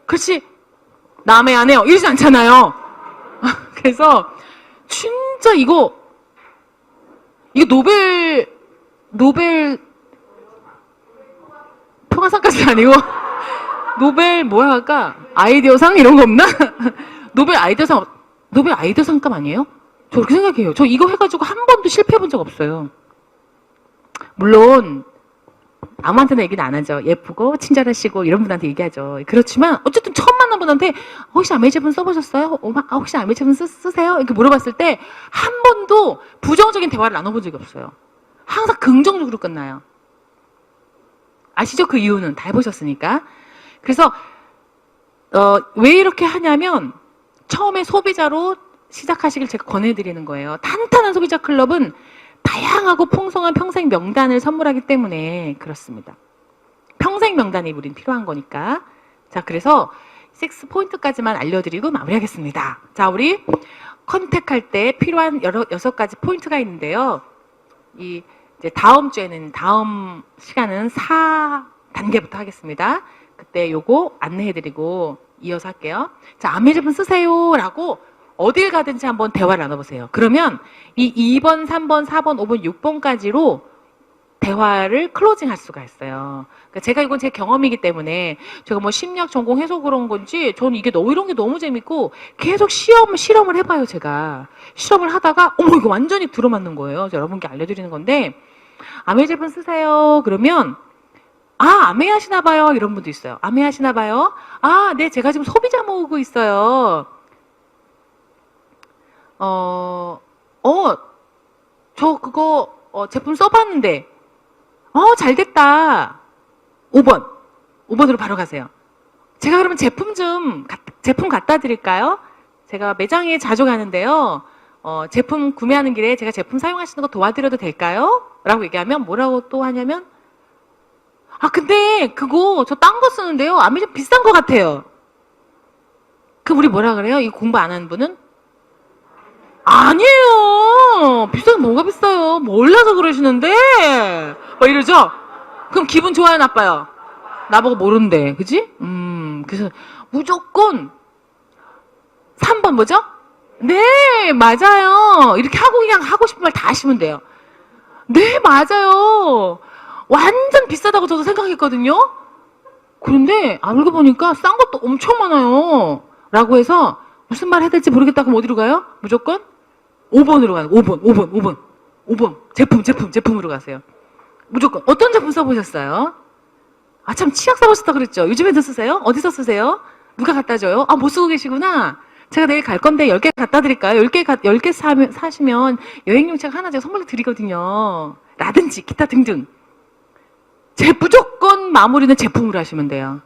그렇지. 나 아메이 안 해요. 이러지 않잖아요. 그래서 진짜 이거 노벨 평화상까지 아니고 노벨 뭐야 할까? 아이디어상 이런 거 없나? 노벨 아이디어상감 아니에요? 저 그렇게 생각해요. 저 이거 해가지고 한 번도 실패해 본 적 없어요. 물론 아무한테나 얘기는 안 하죠. 예쁘고 친절하시고 이런 분한테 얘기하죠. 그렇지만 어쨌든 처음 만난 분한테 혹시 아메이 제품 써보셨어요? 혹시 아메이 제품 쓰세요? 이렇게 물어봤을 때 한 번도 부정적인 대화를 나눠본 적이 없어요. 항상 긍정적으로 끝나요. 아시죠? 그 이유는 다 해보셨으니까. 그래서 왜 이렇게 하냐면 처음에 소비자로 시작하시길 제가 권해드리는 거예요. 탄탄한 소비자 클럽은 다양하고 풍성한 평생 명단을 선물하기 때문에 그렇습니다. 평생 명단이 우린 필요한 거니까. 자, 그래서 6포인트까지만 알려드리고 마무리하겠습니다. 자, 우리 컨택할 때 필요한 6가지 포인트가 있는데요. 이제 다음 시간은 4단계부터 하겠습니다. 그때 요거 안내해드리고 이어서 할게요. 자, 아메이 제품 쓰세요 라고 어딜 가든지 한번 대화를 나눠보세요. 그러면 이 2번, 3번, 4번, 5번, 6번까지로 대화를 클로징 할 수가 있어요. 그러니까 이건 제 경험이기 때문에 제가 뭐 심리학 전공해서 그런 건지 저는 이런 게 너무 재밌고 계속 실험을 해봐요. 제가 실험을 하다가 이거 완전히 들어맞는 거예요. 여러분께 알려드리는 건데 아메이 제품 쓰세요. 그러면 아메이 하시나 봐요. 이런 분도 있어요. 아메이 하시나 봐요. 네, 제가 지금 소비자 모으고 있어요. 저 그거 제품 써봤는데 잘 됐다. 5번으로 바로 가세요. 제가 그러면 제품 갖다 드릴까요? 제가 매장에 자주 가는데요. 제품 구매하는 길에 제가 제품 사용하시는 거 도와드려도 될까요? 라고 얘기하면 뭐라고 또 하냐면 근데 그거 저 딴 거 쓰는데요. 아메이 좀 비싼 거 같아요. 그럼 우리 뭐라 그래요? 이거 공부 안 하는 분은? 아니에요. 비싸면 뭐가 비싸요. 몰라서 그러시는데 막 이러죠. 그럼 기분 좋아요, 나빠요? 나보고 모른대. 그지? 그래서 무조건 3번 뭐죠? 네, 맞아요. 이렇게 하고 그냥 하고 싶은 말 다 하시면 돼요. 네, 맞아요. 완전 비싸다고 저도 생각했거든요. 그런데 알고 보니까 싼 것도 엄청 많아요. 라고 해서 무슨 말 해야 될지 모르겠다. 그럼 어디로 가요? 무조건 5번으로 가요. 5번. 제품으로 가세요. 무조건. 어떤 제품 써보셨어요? 참, 치약 써보셨다 그랬죠? 요즘에도 쓰세요? 어디서 쓰세요? 누가 갖다 줘요? 못 쓰고 계시구나. 제가 내일 갈 건데 10개 갖다 드릴까요? 10개 사시면 여행용 책 하나 제가 선물로 드리거든요. 라든지 기타 등등. 무조건 마무리는 제품으로 하시면 돼요.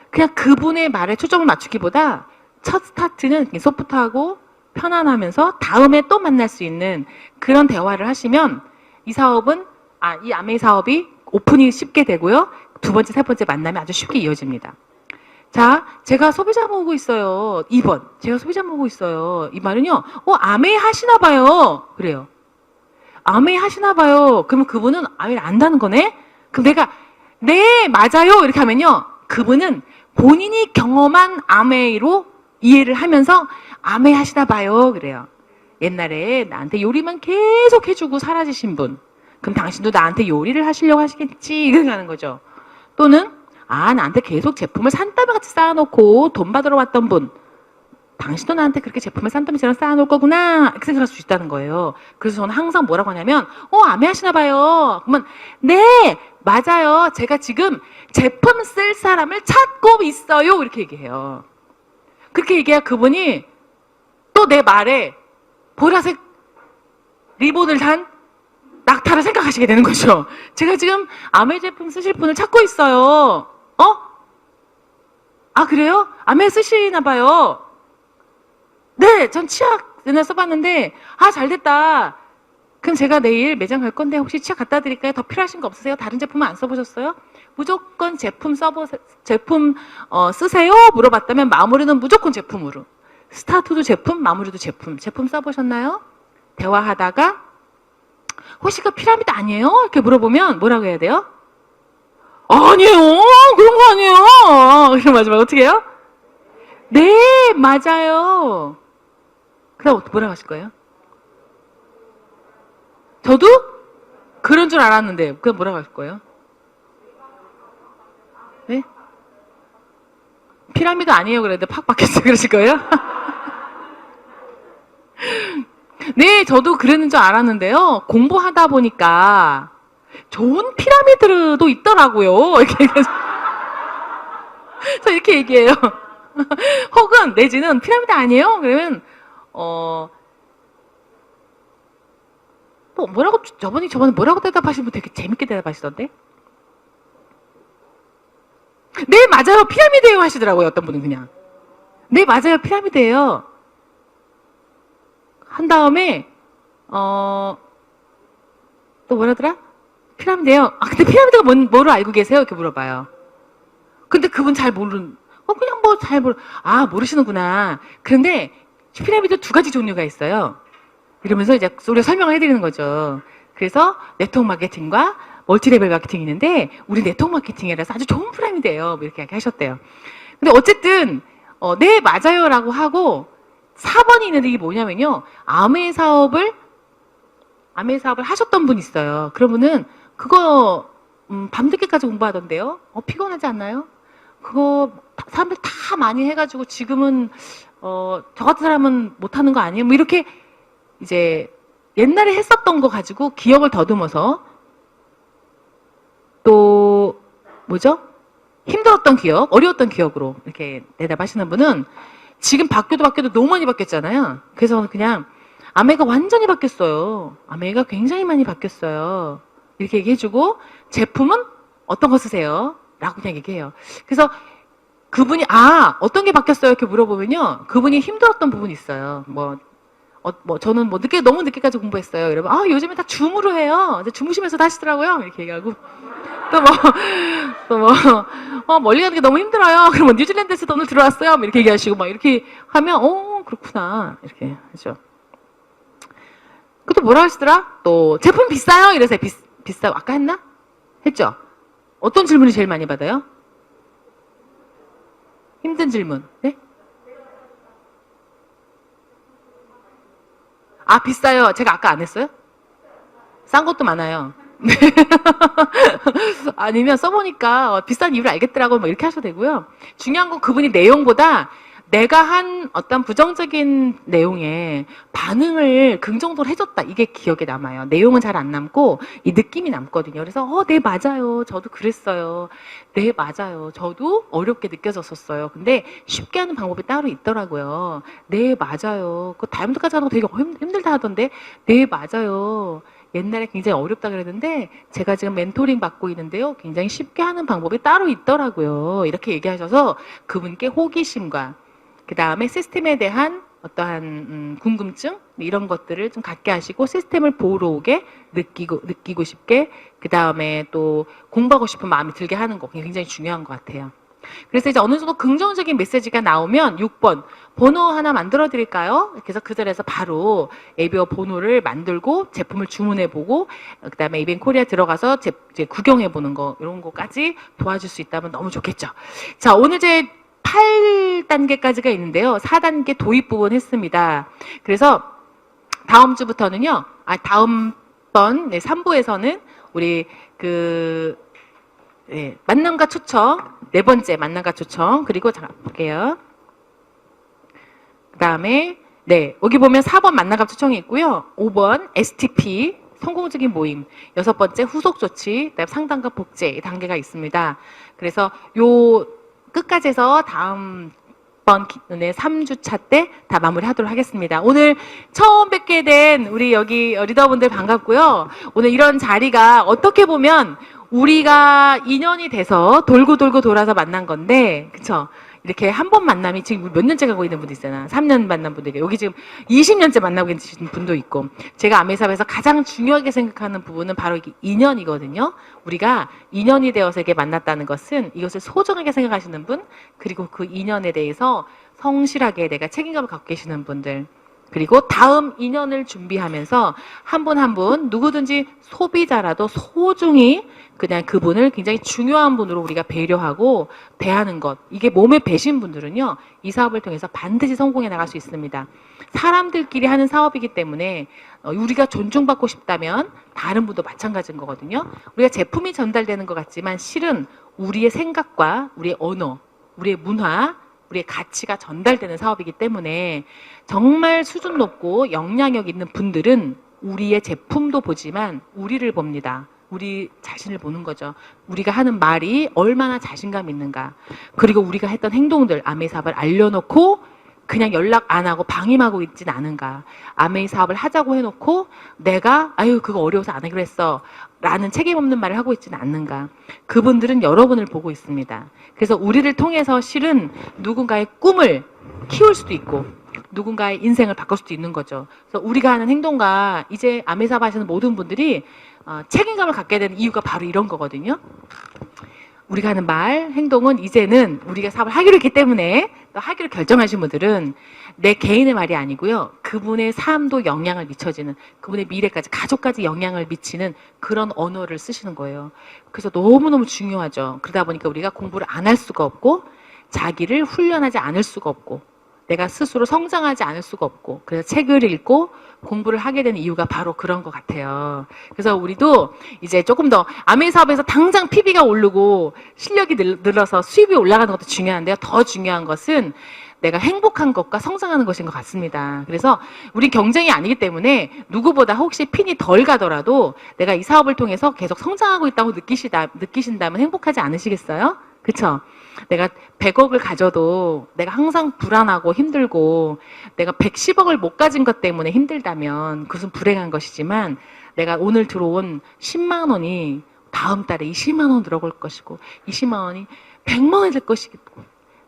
그냥 그분의 말에 초점을 맞추기보다 첫 스타트는 소프트하고 편안하면서 다음에 또 만날 수 있는 그런 대화를 하시면 이 사업은, 이 아메이 사업이 오픈이 쉽게 되고요. 두 번째, 세 번째 만남이 아주 쉽게 이어집니다. 자, 제가 소비자 모으고 있어요. 2번. 제가 소비자 모으고 있어요. 이 말은요, 아메이 하시나 봐요. 그래요. 아메이 하시나 봐요. 그러면 그분은 아메이를 안다는 거네? 그럼 내가, 네, 맞아요. 이렇게 하면요. 그분은 본인이 경험한 아메이로 이해를 하면서 아메이 하시나 봐요. 그래요. 옛날에 나한테 요리만 계속 해주고 사라지신 분. 그럼 당신도 나한테 요리를 하시려고 하시겠지. 이렇게 하는 거죠. 또는, 나한테 계속 제품을 산더미같이 쌓아놓고 돈 받으러 왔던 분. 당신도 나한테 그렇게 제품을 산더미처럼 쌓아놓을 거구나. 이렇게 생각할 수 있다는 거예요. 그래서 저는 항상 뭐라고 하냐면, 아메 하시나 봐요. 그러면, 네, 맞아요. 제가 지금 제품 쓸 사람을 찾고 있어요. 이렇게 얘기해요. 그렇게 얘기해야 그분이 또 내 말에 보라색 리본을 단 낙타를 생각하시게 되는 거죠. 제가 지금 아메 제품 쓰실 분을 찾고 있어요. 그래요? 아메 쓰시나 봐요. 네, 전 치약 옛날에 써봤는데, 잘 됐다. 그럼 제가 내일 매장 갈 건데 혹시 치약 갖다 드릴까요? 더 필요하신 거 없으세요? 다른 제품은 안 써보셨어요? 무조건 제품 쓰세요? 물어봤다면 마무리는 무조건 제품으로. 스타트도 제품, 마무리도 제품. 제품 써보셨나요? 대화하다가 혹시 그 피라미드 아니에요? 이렇게 물어보면 뭐라고 해야 돼요? 아니에요. 그런 거 아니에요. 그럼 마지막에 어떻게 해요? 네, 맞아요. 그럼 뭐라고 하실 거예요? 저도 그런 줄 알았는데 그럼 뭐라고 하실 거예요? 네? 피라미드 아니에요. 그랬는데 팍 바뀌었어요. 그러실 거예요? 네, 저도 그랬는 줄 알았는데요. 공부하다 보니까 좋은 피라미드도 있더라고요. 이렇게 저 이렇게 얘기해요. 혹은 내지는 피라미드 아니에요? 그러면 뭐라고 저번에 뭐라고 대답하시면 되게 재밌게 대답하시던데? 네, 맞아요. 피라미드예요 하시더라고요. 어떤 분은 그냥. 네, 맞아요. 피라미드예요. 한 다음에 또 뭐라더라? 피라미드예요. 근데 피라미드가 뭐로 알고 계세요? 이렇게 물어봐요. 근데 그분 잘 모르는, 그냥 뭐 잘 모르시는구나. 그런데 피라미드 두 가지 종류가 있어요. 이러면서 이제 우리가 설명을 해드리는 거죠. 그래서 네트워크 마케팅과 멀티레벨 마케팅이 있는데 우리 네트워크 마케팅이라서 아주 좋은 피라미드예요. 이렇게 하셨대요. 근데 어쨌든 네, 맞아요라고 하고 4번이 있는데 이게 뭐냐면요. 아메 사업을 하셨던 분이 있어요. 그러면은 그거 밤늦게까지 공부하던데요. 피곤하지 않나요? 그거 사람들 다 많이 해가지고 지금은 저 같은 사람은 못하는 거 아니에요? 뭐 이렇게 이제 옛날에 했었던 거 가지고 기억을 더듬어서 또 뭐죠? 힘들었던 기억, 어려웠던 기억으로 이렇게 대답하시는 분은 지금 바뀌어도 너무 많이 바뀌었잖아요. 그래서 그냥 아메가 완전히 바뀌었어요. 아메가 굉장히 많이 바뀌었어요. 이렇게 얘기해주고 제품은 어떤 거 쓰세요? 라고 그냥 얘기해요. 그래서 그분이 어떤 게 바뀌었어요? 이렇게 물어보면요. 그분이 힘들었던 부분이 있어요. 저는 너무 늦게까지 공부했어요. 이러면 요즘에 다 줌으로 해요. 이제 주무시면서 하시더라고요. 이렇게 얘기하고 멀리 가는 게 너무 힘들어요. 그러면 뉴질랜드에서 오늘 들어왔어요. 이렇게 얘기하시고 이렇게 하면 그렇구나 이렇게 하죠. 그것도 뭐라 하시더라? 또 제품 비싸요? 이래서 비싸고 아까 했나? 했죠? 어떤 질문이 제일 많이 받아요? 힘든 질문. 네? 비싸요. 제가 아까 안 했어요? 싼 것도 많아요. 아니면 써보니까 비싼 이유를 알겠더라고 이렇게 하셔도 되고요. 중요한 건 그분이 내용보다 내가 한 어떤 부정적인 내용에 반응을 긍정적으로 해줬다. 이게 기억에 남아요. 내용은 잘 안 남고 이 느낌이 남거든요. 그래서 네, 맞아요. 저도 그랬어요. 네, 맞아요. 저도 어렵게 느껴졌었어요. 근데 쉽게 하는 방법이 따로 있더라고요. 네, 맞아요. 그 다이아몬드까지 하는 거 되게 힘들다 하던데 네, 맞아요. 옛날에 굉장히 어렵다 그랬는데 제가 지금 멘토링 받고 있는데요. 굉장히 쉽게 하는 방법이 따로 있더라고요. 이렇게 얘기하셔서 그분께 호기심과 그 다음에 시스템에 대한 어떠한 궁금증 이런 것들을 좀 갖게 하시고 시스템을 보러 오게 느끼고 싶게 그 다음에 또 공부하고 싶은 마음이 들게 하는 거 굉장히 중요한 것 같아요. 그래서 이제 어느 정도 긍정적인 메시지가 나오면 6번 번호 하나 만들어 드릴까요? 그래서 그 자리에서 바로 에비어 번호를 만들고 제품을 주문해 보고 그다음에 이벤 코리아 들어가서 이제 구경해 보는 거 이런 거까지 도와줄 수 있다면 너무 좋겠죠. 자, 오늘 제 8단계까지가 있는데요. 4단계 도입 부분 했습니다. 그래서 다음 주부터는요. 다음번 3부에서는 우리 만남과 초청, 4번째 만남과 초청, 그리고 잠깐 볼게요. 그 다음에, 여기 보면 4번 만남과 초청이 있고요. 5번 STP, 성공적인 모임, 6번째 후속 조치, 그다음에 상담과 복제 단계가 있습니다. 그래서 요 끝까지 해서 다음 번 3주차 때 다 마무리하도록 하겠습니다. 오늘 처음 뵙게 된 우리 여기 리더분들 반갑고요. 오늘 이런 자리가 어떻게 보면 우리가 인연이 돼서 돌고 돌아서 만난 건데, 그쵸? 이렇게 한 번 만남이 지금 몇 년째 가고 있는 분도 있잖아. 3년 만난 분들. 여기 지금 20년째 만나고 계신 분도 있고. 제가 아메사업에서 가장 중요하게 생각하는 부분은 바로 이게 인연이거든요. 우리가 인연이 되어서 이렇게 만났다는 것은 이것을 소중하게 생각하시는 분, 그리고 그 인연에 대해서 성실하게 내가 책임감을 갖고 계시는 분들, 그리고 다음 인연을 준비하면서 한 분 한 분 누구든지 소비자라도 소중히 그냥 그분을 굉장히 중요한 분으로 우리가 배려하고 대하는 것. 이게 몸에 배신 분들은요, 이 사업을 통해서 반드시 성공해 나갈 수 있습니다. 사람들끼리 하는 사업이기 때문에 우리가 존중받고 싶다면 다른 분도 마찬가지인 거거든요. 우리가 제품이 전달되는 것 같지만 실은 우리의 생각과 우리의 언어, 우리의 문화, 우리의 가치가 전달되는 사업이기 때문에 정말 수준 높고 영향력 있는 분들은 우리의 제품도 보지만 우리를 봅니다. 우리 자신을 보는 거죠. 우리가 하는 말이 얼마나 자신감 있는가. 그리고 우리가 했던 행동들, 아메이 사업을 알려놓고 그냥 연락 안 하고 방임하고 있진 않은가. 아메이 사업을 하자고 해놓고 내가 그거 어려워서 안 하기로 했어 라는 책임 없는 말을 하고 있지는 않는가. 그분들은 여러분을 보고 있습니다. 그래서 우리를 통해서 실은 누군가의 꿈을 키울 수도 있고 누군가의 인생을 바꿀 수도 있는 거죠. 그래서 우리가 하는 행동과 이제 아메이 사업 하시는 모든 분들이 책임감을 갖게 되는 이유가 바로 이런 거거든요. 우리가 하는 말, 행동은 이제는 우리가 사업을 하기로 했기 때문에 또 하기로 결정하신 분들은 내 개인의 말이 아니고요. 그분의 삶도 영향을 미쳐지는, 그분의 미래까지, 가족까지 영향을 미치는 그런 언어를 쓰시는 거예요. 그래서 너무너무 중요하죠. 그러다 보니까 우리가 공부를 안 할 수가 없고 자기를 훈련하지 않을 수가 없고 내가 스스로 성장하지 않을 수가 없고 그래서 책을 읽고 공부를 하게 되는 이유가 바로 그런 것 같아요. 그래서 우리도 이제 조금 더 아메이 사업에서 당장 PB가 오르고 실력이 늘어서 수입이 올라가는 것도 중요한데요. 더 중요한 것은 내가 행복한 것과 성장하는 것인 것 같습니다. 그래서 우리 경쟁이 아니기 때문에 누구보다 혹시 핀이 덜 가더라도 내가 이 사업을 통해서 계속 성장하고 있다고 느끼신다면 행복하지 않으시겠어요? 그쵸? 내가 100억을 가져도 내가 항상 불안하고 힘들고 내가 110억을 못 가진 것 때문에 힘들다면 그것은 불행한 것이지만 내가 오늘 들어온 10만 원이 다음 달에 20만 원 들어올 것이고 20만 원이 100만 원이 될 것이고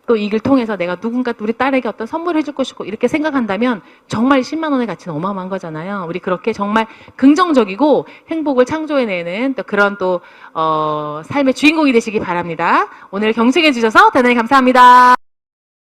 또 이걸 통해서 내가 누군가 우리 딸에게 어떤 선물을 해줄 것이고 이렇게 생각한다면 정말 10만 원의 가치는 어마어마한 거잖아요. 우리 그렇게 정말 긍정적이고 행복을 창조해내는 또 그런 또 삶의 주인공이 되시기 바랍니다. 오늘 경청해 주셔서 대단히 감사합니다.